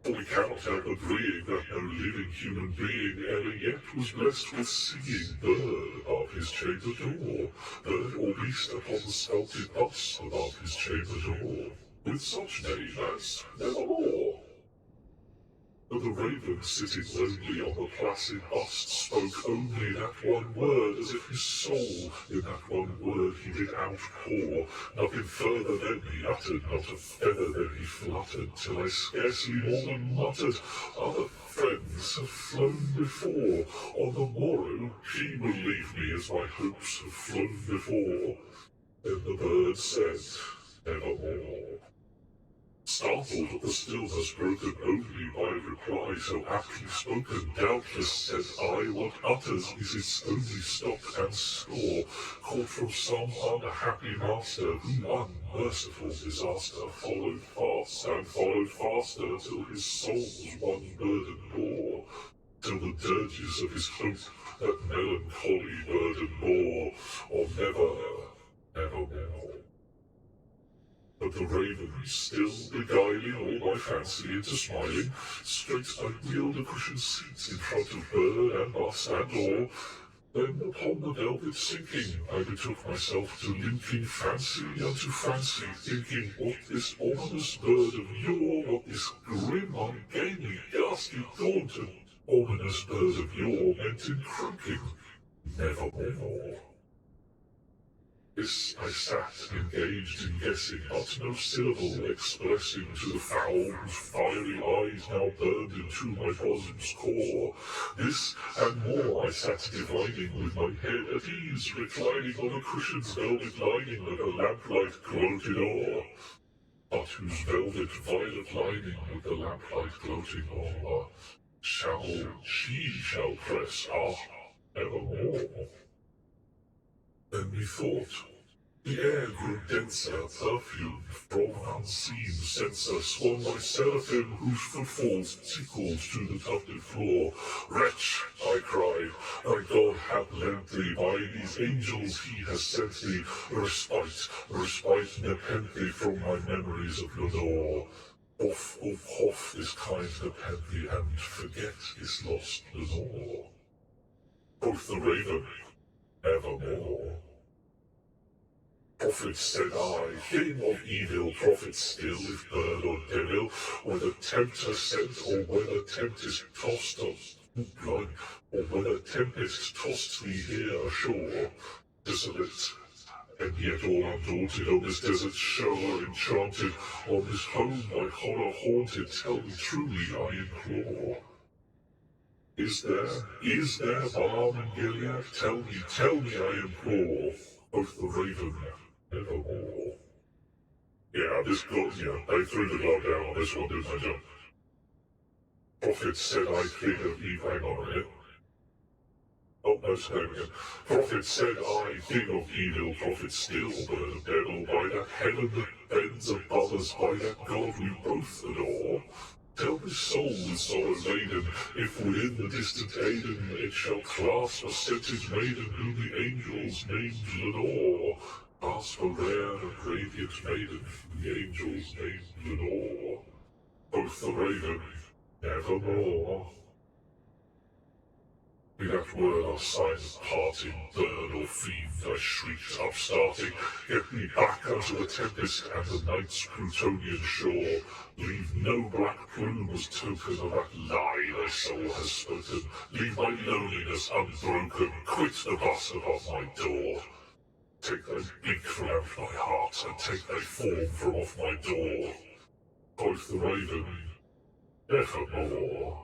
For we cannot help agreeing that no living human being ever yet was blessed with seeing bird above his chamber door, bird or beast upon the sculpted bust above his chamber door, with such name as Nevermore. But the raven sitting lonely on the placid bust spoke only that one word, as if his soul in that one word he did outpour. Nothing further then he uttered, not a feather then he fluttered, till I scarcely more than muttered, other friends have flown before. On the morrow she will leave me as my hopes have flown before. Then the bird said, Nevermore. Startled at the stillness broken only by reply so aptly spoken, doubtless said I, what utters is its only stock and store, caught from some unhappy master who unmerciful disaster followed fast and followed faster till his soul's one burden bore, till the dirges of his hope that melancholy burden bore, or nevermore. But the raven, still beguiling all my fancy into smiling, straight I wheeled a cushioned seat in front of bird and bust and all. Then upon the velvet sinking, I betook myself to linking fancy unto fancy, thinking what this ominous bird of yore, what this grim, ungainly, ghastly, gaunt, and ominous bird of yore meant in croaking, Nevermore. This I sat engaged in guessing, but no syllable expressing to the fowl whose fiery eyes now burned into my bosom's core. This and more I sat divining with my head at ease, reclining on a cushion's velvet lining that a lamplight gloated o'er, but whose velvet violet lining with the lamplight gloating o'er she shall press, evermore. Then methought, the air grew denser, perfumed from unseen censer, swung by seraphim whose footfalls tickled to the tufted floor. Wretch, I cried, thy God hath lent thee, by these angels he has sent thee, respite nepenthe from my memories of Lenore. Off this kind nepenthe, and forget this lost Lenore. Quoth the raven, evermore. Prophet, said I, king of evil, prophet still, if bird or devil, whether tempter sent, or whether tempest tossed us, blood, or whether tempest tossed thee here ashore, desolate, and yet all undaunted, on this desert shore enchanted, on this home by horror haunted, tell me truly, I implore. Is there balm in Gilead? Tell me, I implore. Quoth the raven, Nevermore. Yeah, they threw the glove down on this one, didn't they, John? Prophet said I king of evil, hang on a minute. Oh, no, same again. Prophet said I, king of evil, prophet still, bird of devil, by that heaven that bends above us, by that God we both adore. Tell this soul with sorrow laden, if within the distant Aden it shall clasp a scented maiden whom the angels named Lenore. Clasp a rare and radiant maiden whom the angels named Lenore. Quoth the raven, Nevermore. Be that word or sign of parting, bird or fiend, I shrieked, upstarting, get me back unto the tempest and the night's Plutonian shore. Leave no black plume as token of that lie thy soul has spoken. Leave my loneliness unbroken, quit the bus above my door. Take thy beak from out my heart, and take thy form from off my door. Quoth the raven, Nevermore.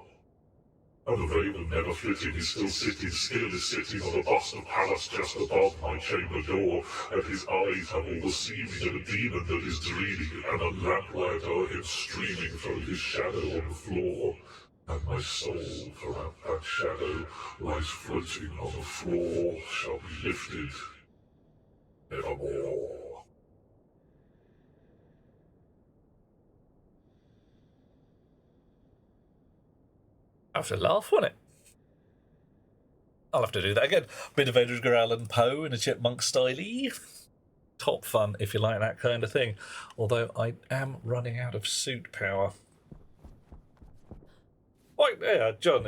And the raven never flitting is still is sitting on a bust of Pallas just above my chamber door, and his eyes have all the seeming of a demon that is dreaming, and a lamplight o'er him streaming from his shadow on the floor. And my soul, for out that shadow lies floating on the floor, shall be lifted nevermore. I have to laugh on it. I'll have to do that again. Bit of Edgar Allan Poe in a chipmunk style. Top fun if you like that kind of thing. Although I am running out of suit power. Oh, yeah, John,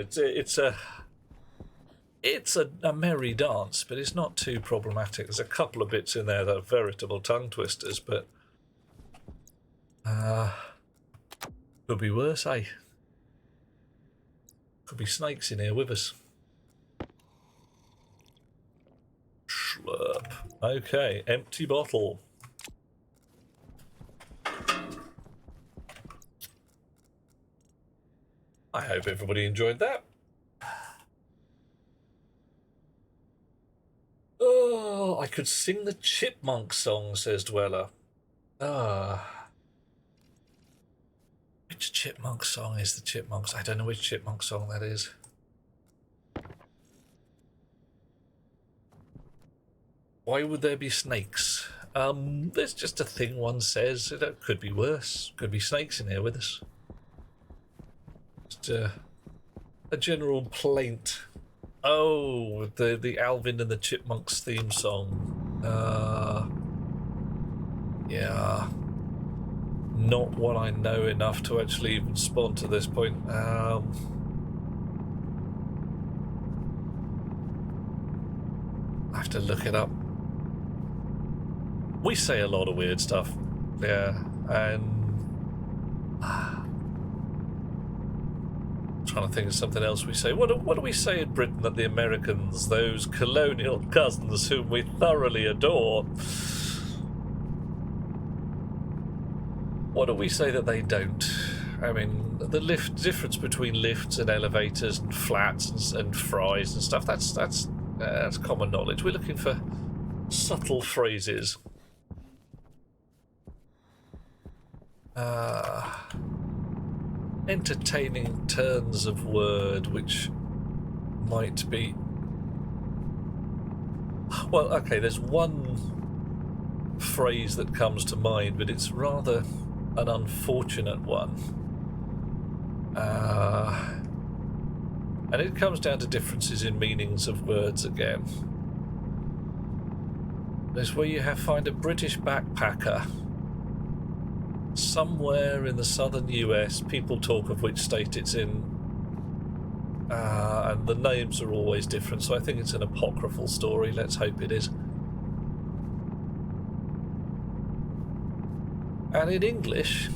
it's a merry dance, but it's not too problematic. There's a couple of bits in there that are veritable tongue twisters, but could be worse, eh? Could be snakes in here with us. Slurp. Okay, empty bottle. I hope everybody enjoyed that. Oh, I could sing the Chipmunk song, says Dweller. Which Chipmunk song is the Chipmunks? I don't know which Chipmunk song that is. Why would there be snakes? There's just a thing one says. It could be worse. Could be snakes in here with us. Just a general plaint. Oh, the Alvin and the Chipmunks theme song. Yeah. Not what I know enough to actually even respond to this point. I have to look it up. We say a lot of weird stuff. Yeah, and trying to think of something else we say. What do we say in Britain that the Americans, those colonial cousins whom we thoroughly adore, what do we say that they don't? I mean, the difference between lifts and elevators and flats and fries and stuff, that's common knowledge. We're looking for subtle phrases. Entertaining turns of word which might be... Well, okay, there's one phrase that comes to mind, but it's rather an unfortunate one. And it comes down to differences in meanings of words again. There's where you find a British backpacker somewhere in the southern US. People talk of which state it's in, and the names are always different, so I think it's an apocryphal story. Let's hope it is. And in English,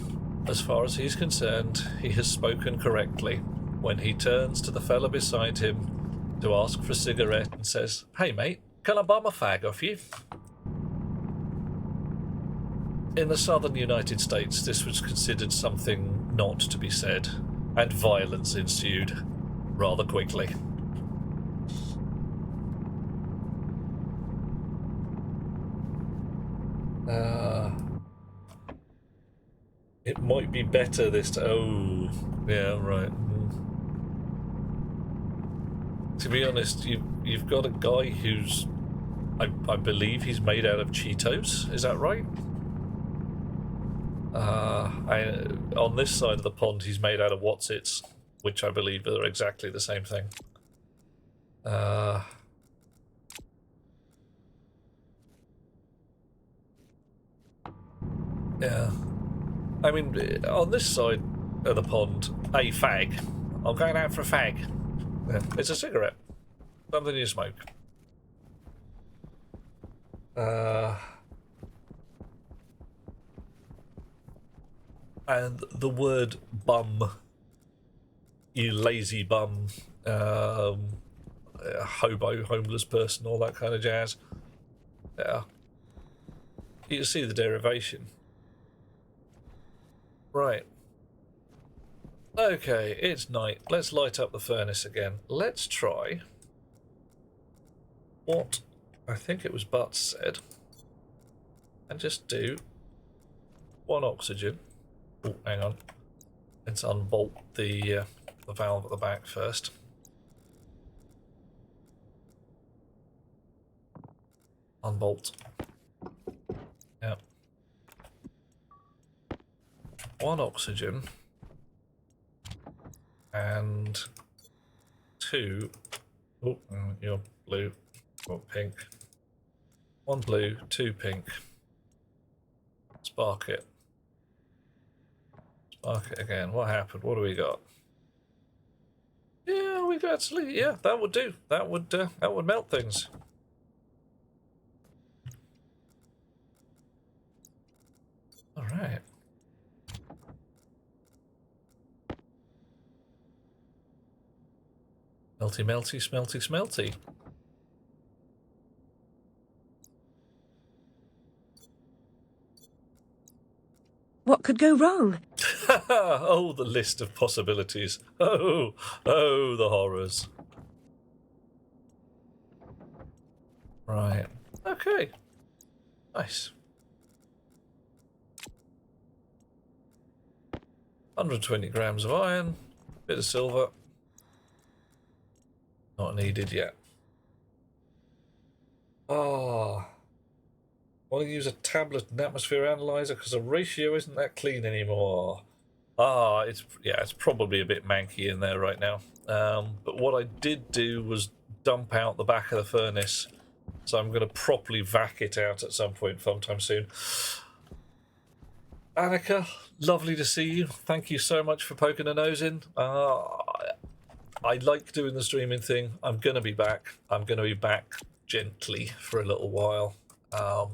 as far as he's concerned, he has spoken correctly when he turns to the fella beside him to ask for a cigarette and says, "Hey mate, can I bum a fag off you?" In the southern United States, this was considered something not to be said, and violence ensued rather quickly. It might be better this time. Oh, yeah, right. To be honest, you've got a guy who's, I believe he's made out of Cheetos. Is that right? On this side of the pond, he's made out of What's-Its, which I believe are exactly the same thing. Yeah. I mean, on this side of the pond, a fag. I'm going out for a fag. Yeah, it's a cigarette. Something you smoke. And the word bum, you lazy bum, hobo, homeless person, all that kind of jazz. Yeah. You can see the derivation. Right. Okay, it's night. Let's light up the furnace again. Let's try what I think it was Butts said, and just do 1 oxygen. Oh, hang on. Let's unbolt the valve at the back first. Unbolt. Yep. 1 oxygen and 2. Oh, you're blue. Or pink. 1 blue, 2 pink. Spark it. Spark it again. What happened? What do we got? Yeah, we could actually. Yeah, that would do. That would melt things. All right. Melty, melty, smelty, smelty. What could go wrong? Oh, the list of possibilities. Oh, the horrors. Right. Okay. Nice. 120 grams of iron, bit of silver. Not needed yet. Ah. Want to use a tablet and atmosphere analyzer because the ratio isn't that clean anymore. It's probably a bit manky in there right now. But what I did do was dump out the back of the furnace, so I'm going to properly vac it out at some point sometime soon. Annika, lovely to see you. Thank you so much for poking a nose in. I like doing the streaming thing. I'm going to be back. I'm going to be back gently for a little while.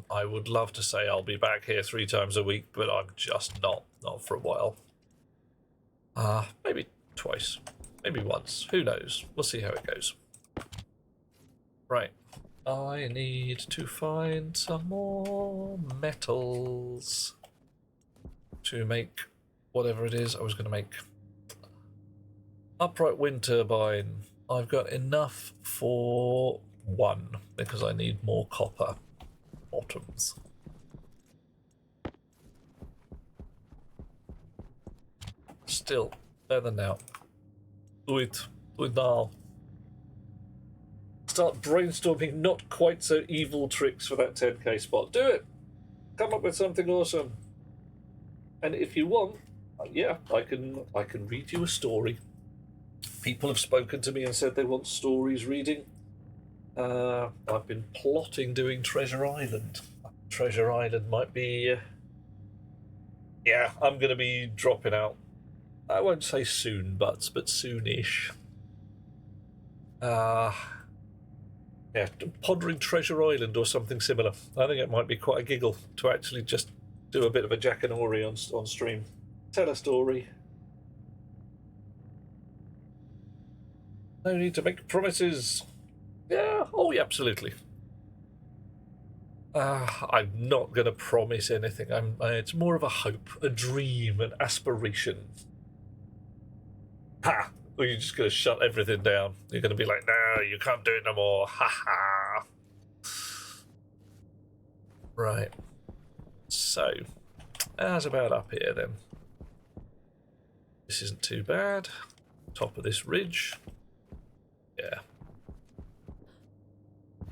I would love to say I'll be back here 3 times a week, but I'm just not for a while. Maybe twice, maybe once, who knows? We'll see how it goes. Right, I need to find some more metals to make whatever it is I was going to make. Upright wind turbine. I've got enough for 1 because I need more copper bottoms. Still, better now. Do it now. Start brainstorming not quite so evil tricks for that 10k spot. Do it! Come up with something awesome. And if you want, yeah, I can read you a story. People have spoken to me and said they want stories reading. I've been plotting doing Treasure Island. Treasure Island might be... yeah, I'm going to be dropping out. I won't say soon, but soonish. Yeah, pondering Treasure Island or something similar. I think it might be quite a giggle to actually just do a bit of a Jackanory on stream. Tell a story. No need to make promises. Yeah, oh yeah, absolutely. I'm not going to promise anything. It's more of a hope, a dream, an aspiration. Ha! Or you're just going to shut everything down. You're going to be like, no, you can't do it no more. Ha ha. Right. So, how's about up here then? This isn't too bad. Top of this ridge. Yeah.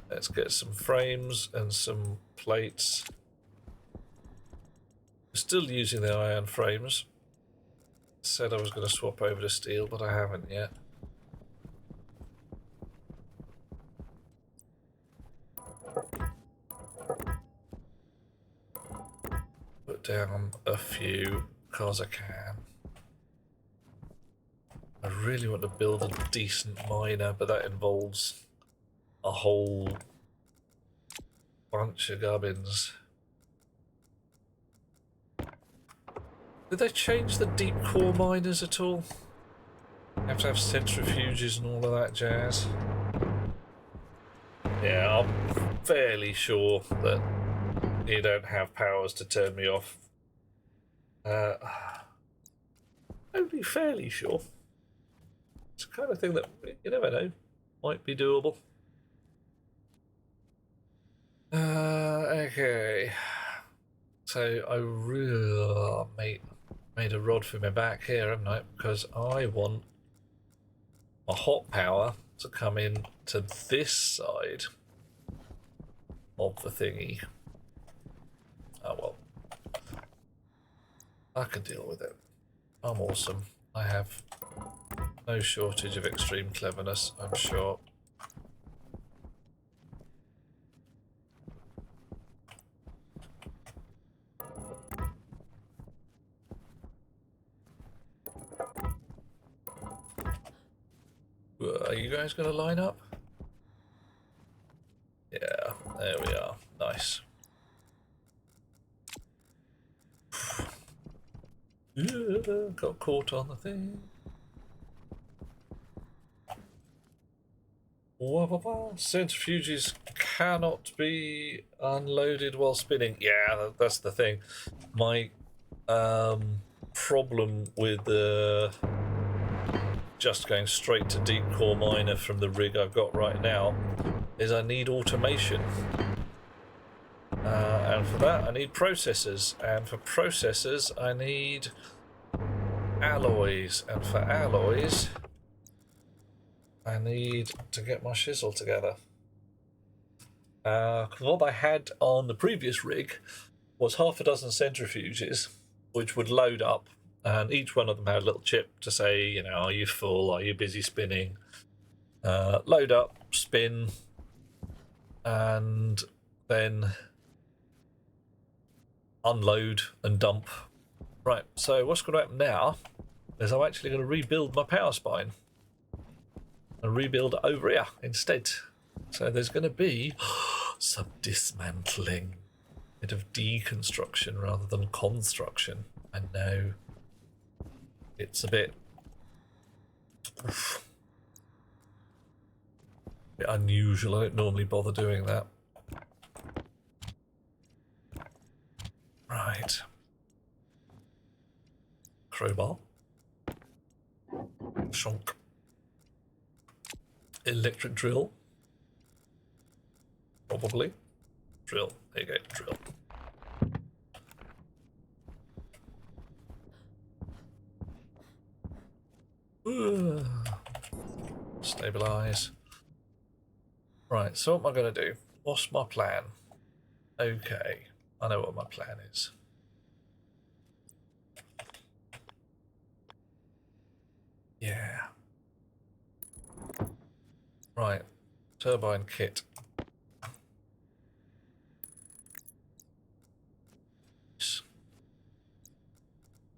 Let's get some frames and some plates. I'm still using the iron frames. Said I was going to swap over to steel, but I haven't yet. Put down a few because I can. I really want to build a decent miner, but that involves a whole bunch of gubbins. Did they change the deep core miners at all? You have to have centrifuges and all of that jazz. Yeah, I'm fairly sure that you don't have powers to turn me off. Only fairly sure. It's the kind of thing that, you never know, might be doable. Okay. So I really made a rod for my back here, haven't I? Because I want my hot power to come in to this side of the thingy. Oh well. I can deal with it. I'm awesome. I have no shortage of extreme cleverness, I'm sure. Are you guys going to line up? Yeah, there we are. Nice. Yeah, got caught on the thing. Centrifuges cannot be unloaded while spinning. Yeah, that's the thing. My problem with just going straight to deep core miner from the rig I've got right now is I need automation. And for that I need processors, and for processors I need alloys, and for alloys I need to get my shizzle together. What I had on the previous rig was half a dozen centrifuges which would load up, and each one of them had a little chip to say, you know, are you full, are you busy spinning? Load up, spin, and then unload and dump. Right, so what's going to happen now is I'm actually going to rebuild my power spine and rebuild it over here instead. So there's going to be some dismantling, a bit of deconstruction rather than construction. I know it's a bit, bit unusual. I don't normally bother doing that. Right. Crowbar. Shonk. Electric drill. Probably. Drill. There you go. Drill. Stabilize. Right, so what am I going to do? What's my plan? Okay, I know what my plan is. Yeah. Right, turbine kit.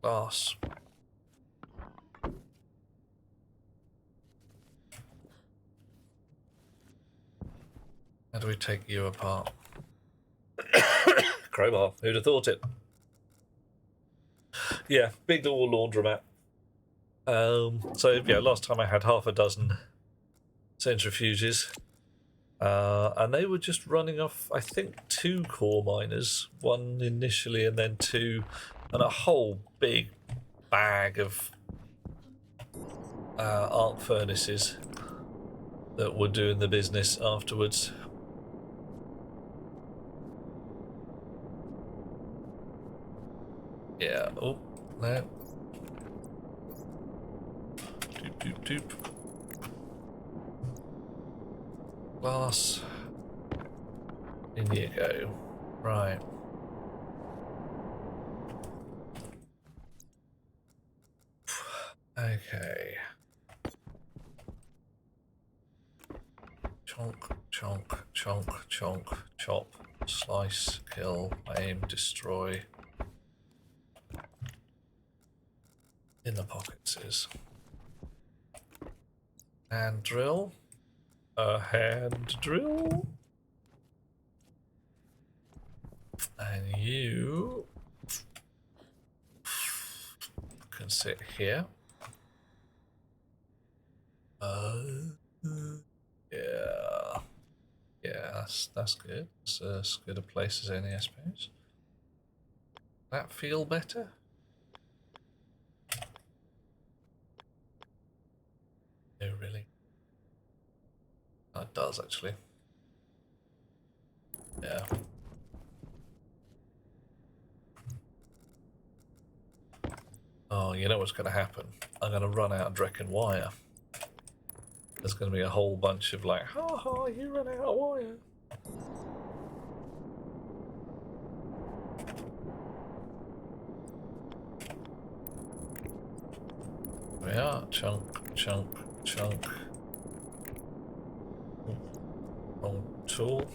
Glass. How do we take you apart? Crowbar, who'd have thought it? Yeah, big little laundromat. So yeah, last time I had half a dozen centrifuges, and they were just running off, I think, 2 core miners, one initially and then 2, and a whole big bag of arc furnaces that were doing the business afterwards. Yeah, oh, no. Doop, doop, doop. Glass. In you go. Right. Okay. Chonk, chonk, chonk, chonk, chop, slice, kill, aim, destroy. In the pockets is. Hand drill. A hand drill. And you can sit here. Yeah. Yeah, that's good. It's as good a place as any, I suppose. That feel better? No, really. It does, actually. Yeah. Oh, you know what's going to happen? I'm going to run out of Drekken wire. There's going to be a whole bunch of like, ha ha, you ran out of wire. There we are. Chunk, chunk, chunk. Wrong tool.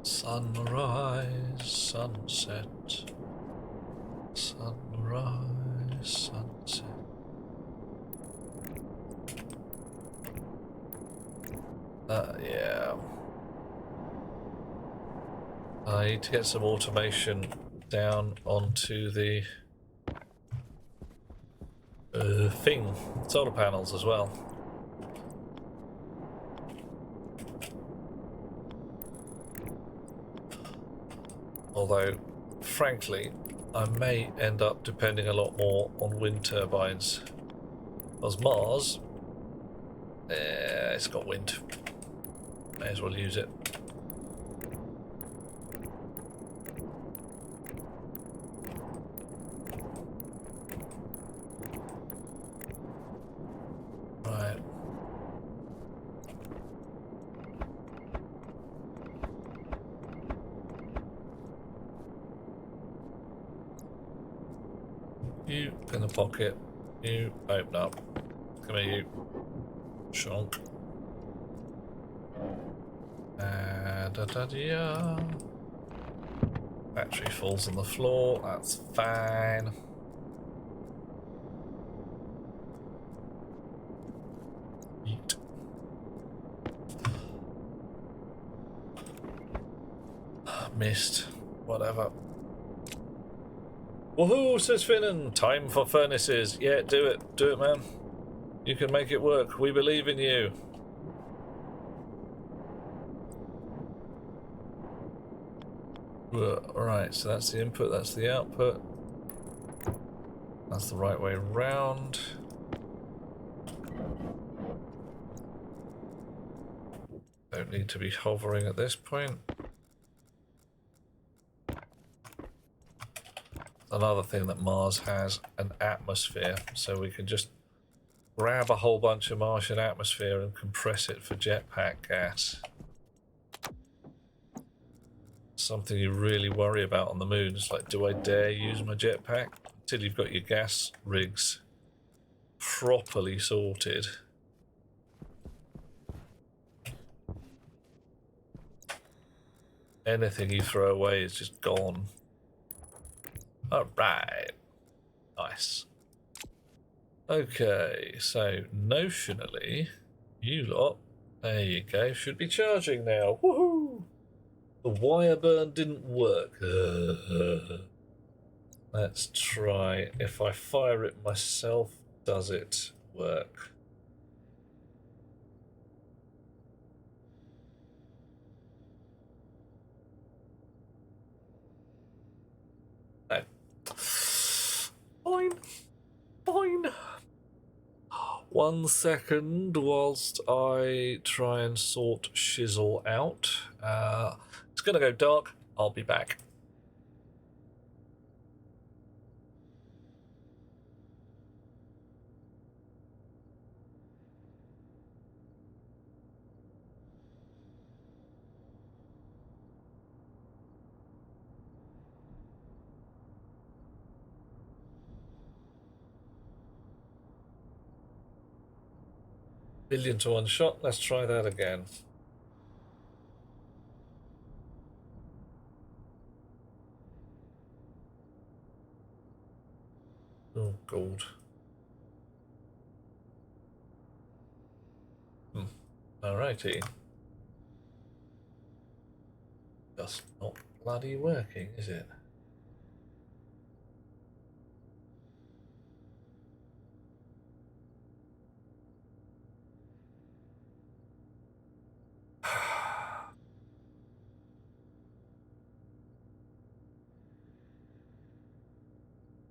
Sunrise, sunset, sunrise. Yeah. I need to get some automation down onto the solar panels as well. Although, frankly, I may end up depending a lot more on wind turbines. Because Mars, it's got wind. May as well use it. Right. You in the pocket. You open up. Come here, you. Shonk. Da-da-da-da. Battery falls on the floor. That's fine. Yeet. Missed. Whatever. Woohoo, says Finnan. Time for furnaces. Yeah, do it. Do it, man. You can make it work. We believe in you. Right, so that's the input, that's the output. That's the right way round. Don't need to be hovering at this point. Another thing that Mars has, an atmosphere, so we can just grab a whole bunch of Martian atmosphere and compress it for jetpack gas. Something you really worry about on the moon. It's like, do I dare use my jetpack? Until you've got your gas rigs properly sorted. Anything you throw away is just gone. Alright. Nice. Okay, so notionally, you lot, there you go, should be charging now. Woohoo! The wire burn didn't work. Let's try. If I fire it myself, does it work? No. Fine. Fine. 1 second whilst I try and sort shizzle out. It's gonna go dark. I'll be back. Billion to one shot. Let's try that again. Oh, gold. Alrighty. Just not bloody working, is it?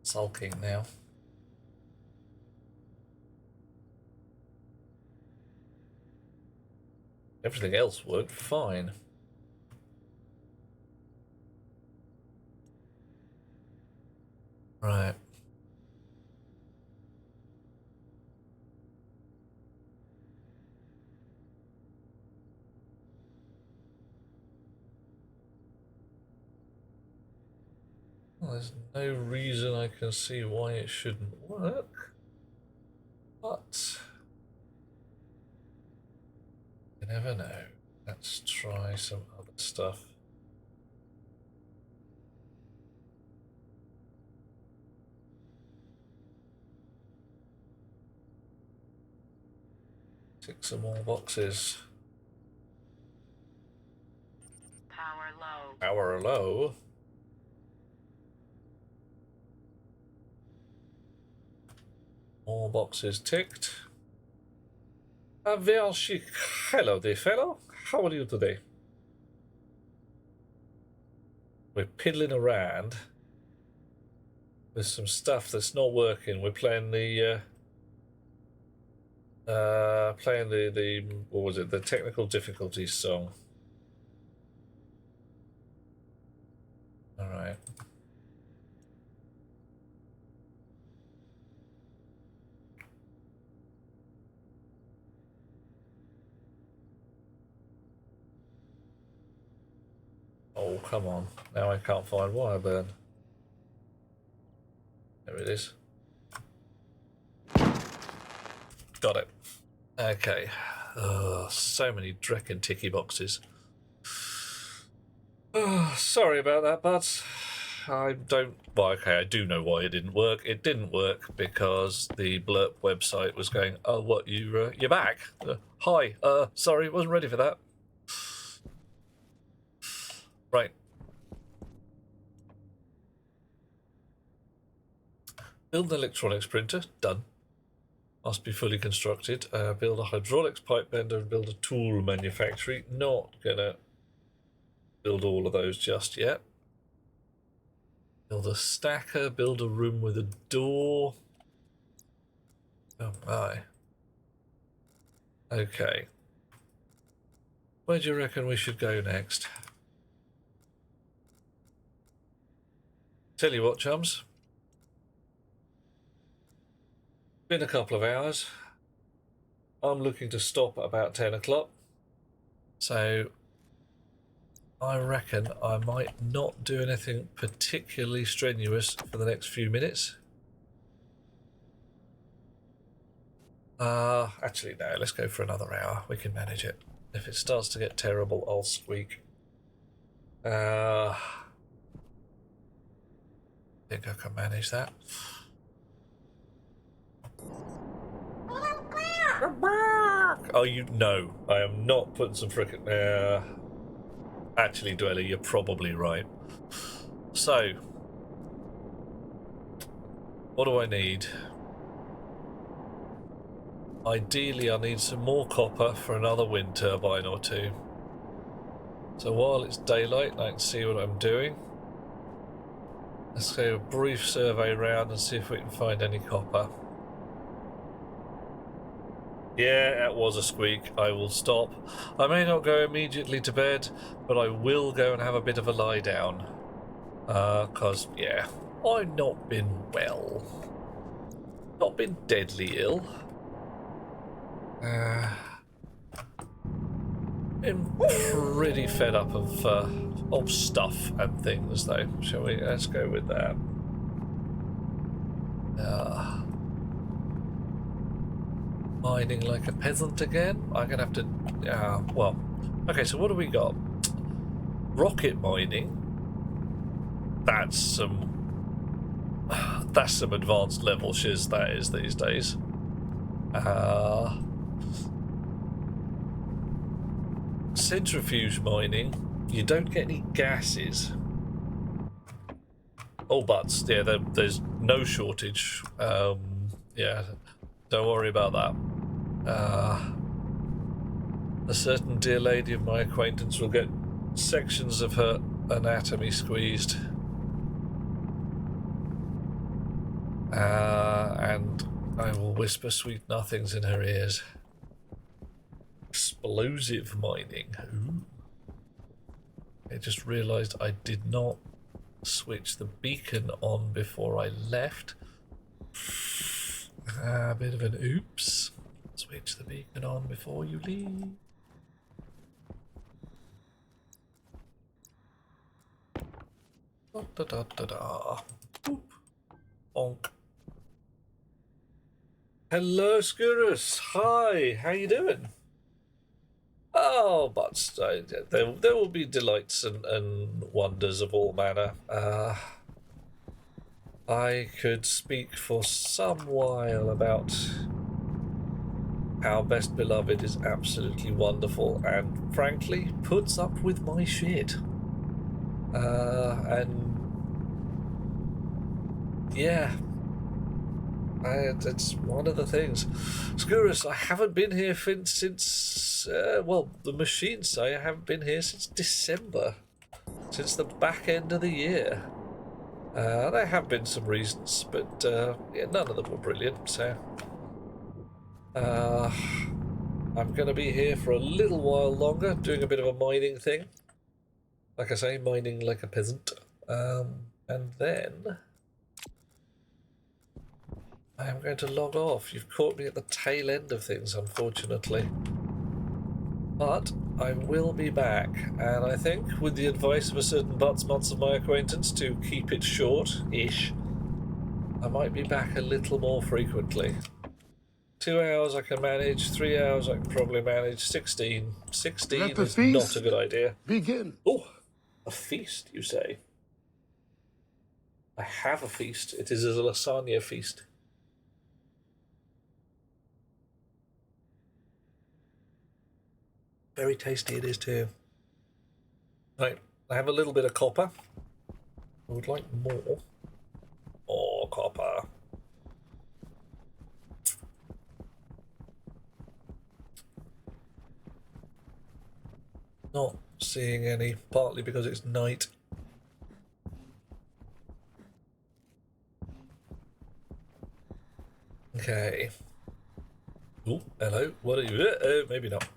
Sulking now. Everything else worked fine. Right. Well, there's no reason I can see why it shouldn't work. But you never know. Let's try some other stuff. Tick some more boxes. Power low. All boxes ticked. Well, chic. Hello there, fellow. How are you today? We're piddling around with some stuff that's not working. We're playing the what was it? The technical difficulties song. All right. Oh, come on. Now I can't find Wireburn. There it is. Got it. Okay. So many Drekken ticky boxes. Sorry about that, bud. I don't... Well, okay, I do know why it didn't work. It didn't work because the Blurp website was going, oh, what, you're back? Hi, sorry, wasn't ready for that. Right. Build an electronics printer. Done. Must be fully constructed. Build a hydraulics pipe bender and build a tool manufactory. Not gonna build all of those just yet. Build a stacker. Build a room with a door. Oh my. Okay. Where do you reckon we should go next? Tell you what, chums. Been a couple of hours. I'm looking to stop at about 10 o'clock. So I reckon I might not do anything particularly strenuous for the next few minutes. Actually, no, let's go for another hour. We can manage it. If it starts to get terrible, I'll squeak. I think I can manage that. Oh, you know, I am not putting some frickin'. Actually, Dweller, you're probably right. So, what do I need? Ideally, I need some more copper for another wind turbine or two. So while it's daylight, I can see what I'm doing. Let's go a brief survey round and see if we can find any copper. Yeah, that was a squeak. I will stop. I may not go immediately to bed, but I will go and have a bit of a lie down. 'Cause, yeah, I've not been well. Not been deadly ill. Been pretty fed up of stuff and things, though. Shall we? Let's go with that. Mining like a peasant again. I'm gonna have to. Well, okay. So what do we got? Rocket mining. That's some advanced level shiz. That is these days. Centrifuge mining. You don't get any gases. Oh, but yeah, there's no shortage. Yeah, don't worry about that. A certain dear lady of my acquaintance will get sections of her anatomy squeezed. And I will whisper sweet nothings in her ears. Explosive mining. Ooh. I just realised I did not switch the beacon on before I left. A bit of an oops. Switch the beacon on before you leave. Da da da da da. Boop. Bonk. Hello, Skurrus. Hi, how you doing? Oh, but there will be delights and wonders of all manner. I could speak for some while about how Best Beloved is absolutely wonderful and, frankly, puts up with my shit. And yeah, it's one of the things. Skurrus, I haven't been here since well, the machines say I haven't been here since December, since the back end of the year. There have been some reasons, but yeah, none of them were brilliant, so I'm going to be here for a little while longer, doing a bit of a mining thing. Like I say, mining like a peasant. And then I am going to log off. You've caught me at the tail end of things, unfortunately. But I will be back, and I think, with the advice of a certain butts of my acquaintance to keep it short-ish, I might be back a little more frequently. 2 hours I can manage, 3 hours I can probably manage, 16. 16 is not a good idea. Begin. Oh, a feast, you say? I have a feast. It is a lasagna feast. Very tasty it is too. Right, I have a little bit of copper. I would like more. More copper. Not seeing any, partly because it's night. Okay. Oh, hello. What are you? Maybe not.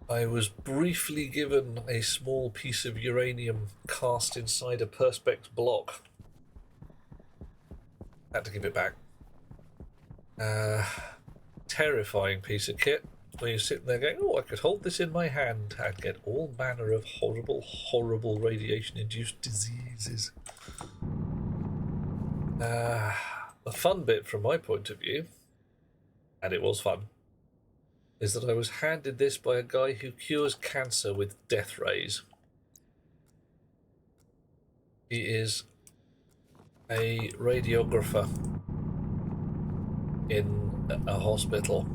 I was briefly given a small piece of uranium cast inside a perspex block. Had to give it back. Terrifying piece of kit. Where you're sitting there going, oh, I could hold this in my hand and get all manner of horrible, horrible radiation-induced diseases. The fun bit from my point of view, and it was fun, is that I was handed this by a guy who cures cancer with death rays. He is a radiographer in a hospital,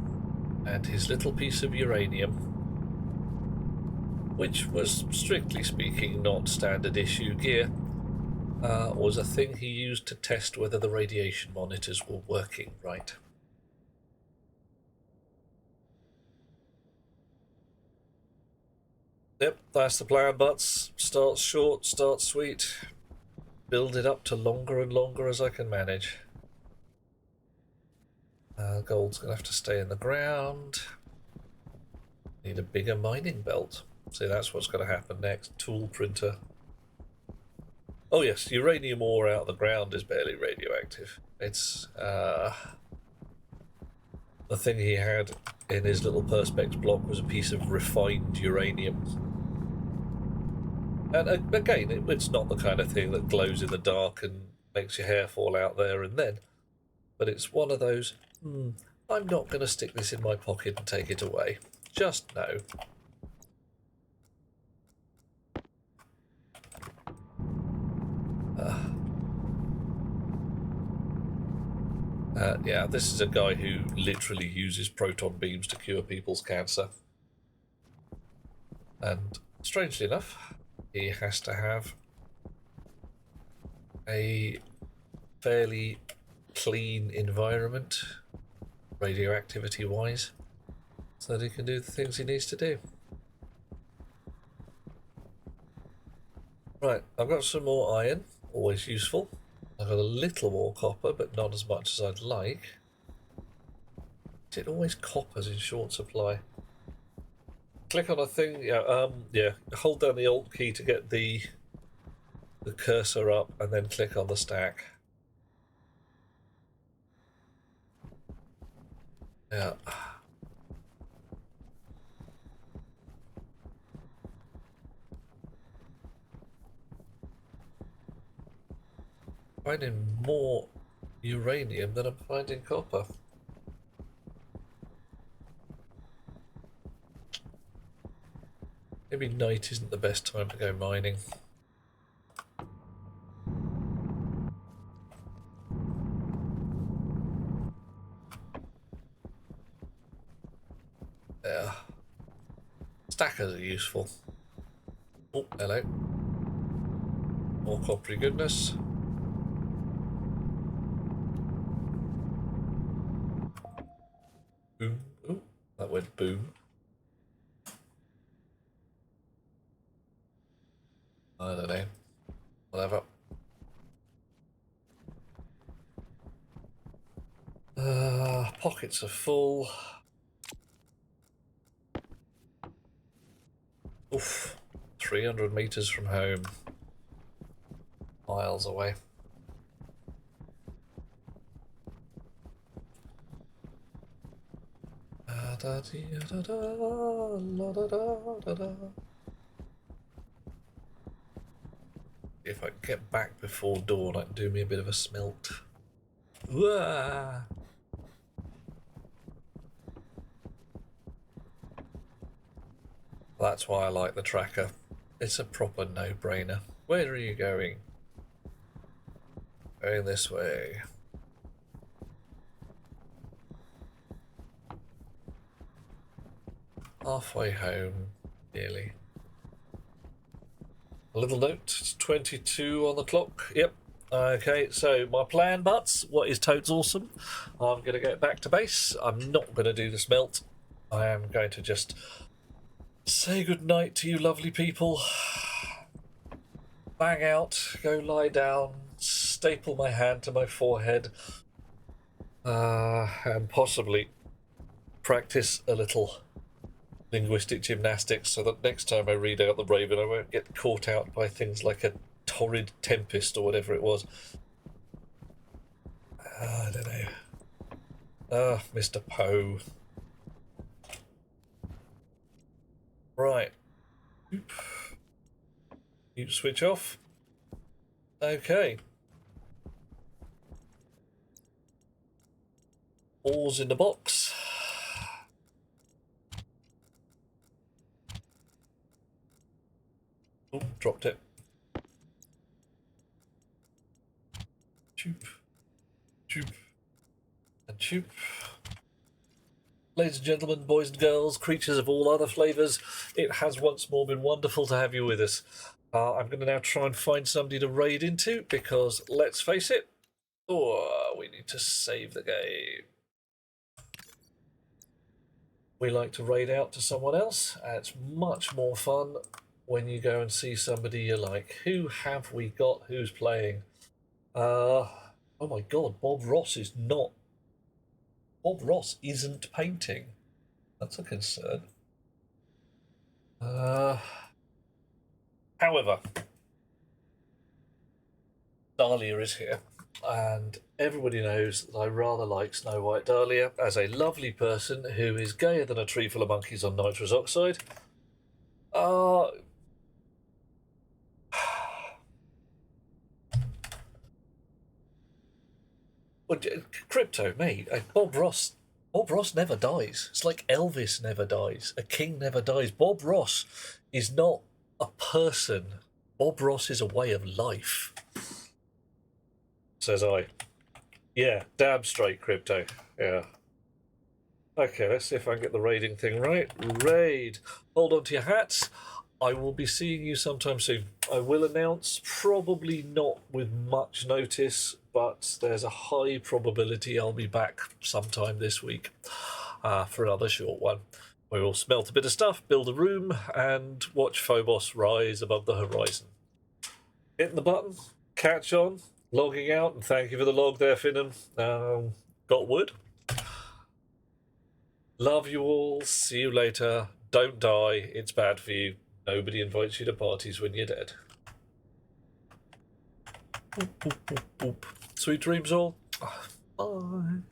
and his little piece of uranium, which was strictly speaking not standard issue gear, was a thing he used to test whether the radiation monitors were working right. Yep, that's the plan, Butts. Start short, start sweet. Build it up to longer and longer as I can manage. Gold's going to have to stay in the ground. Need a bigger mining belt. See, that's what's going to happen next. Tool printer. Oh yes, uranium ore out of the ground is barely radioactive. It's the thing he had in his little perspex block was a piece of refined uranium. And again, it's not the kind of thing that glows in the dark and makes your hair fall out there and then. But it's one of those, I'm not going to stick this in my pocket and take it away. Just no. Yeah, this is a guy who literally uses proton beams to cure people's cancer. And strangely enough, he has to have a fairly clean environment, radioactivity-wise, so that he can do the things he needs to do. Right, I've got some more iron, always useful. I've got a little more copper, but not as much as I'd like. Is it always copper's in short supply? Click on a thing, yeah, hold down the Alt key to get the cursor up, and then click on the stack. Yeah. Finding more uranium than I'm finding copper. Maybe night isn't the best time to go mining. Yeah. Stackers are useful. Oh, hello. More coppery goodness. Boom. Oh, that went boom. I don't know. Whatever. Pockets are full. Oof. 300 meters from home. Miles away. If I can get back before dawn, I can do me a bit of a smelt. Wah! That's why I like the tracker. It's a proper no-brainer. Where are you going? Going this way. Halfway home, nearly. A little note, it's 22 on the clock. Yep. Okay, so my plan, butts, what is totes awesome? I'm going to get back to base. I'm not going to do the smelt. I am going to just say goodnight to you lovely people. Bang out, go lie down, staple my hand to my forehead, and possibly practice a little linguistic gymnastics so that next time I read out the Raven I won't get caught out by things like a torrid tempest or whatever it was. I don't know. Ah, Mr. Poe. Right. Oop. You switch off. Okay. All's in the box. Oh, dropped it. Choop. Choop. And choop. Ladies and gentlemen, boys and girls, creatures of all other flavours, it has once more been wonderful to have you with us. I'm going to now try and find somebody to raid into because, let's face it, we need to save the game. We like to raid out to someone else, and it's much more fun when you go and see somebody you like. Who have we got? Who's playing? Oh my god, Bob Ross is not. Bob Ross isn't painting. That's a concern. However, Dahlia is here, and everybody knows that I rather like Snow White Dahlia as a lovely person who is gayer than a tree full of monkeys on nitrous oxide. Well, Crypto, mate, Bob Ross never dies. It's like Elvis never dies. A king never dies. Bob Ross is not a person. Bob Ross is a way of life. Says I. Yeah, damn straight, Crypto. Yeah. Okay, let's see if I can get the raiding thing right. Raid. Hold on to your hats. I will be seeing you sometime soon. I will announce, probably not with much notice, but there's a high probability I'll be back sometime this week for another short one. We will smelt a bit of stuff, build a room, and watch Phobos rise above the horizon. Hitting the button, catch on, logging out, and thank you for the log there, Finnan. Got wood. Love you all. See you later. Don't die. It's bad for you. Nobody invites you to parties when you're dead. Boop, boop, boop, boop. Sweet dreams all. Bye.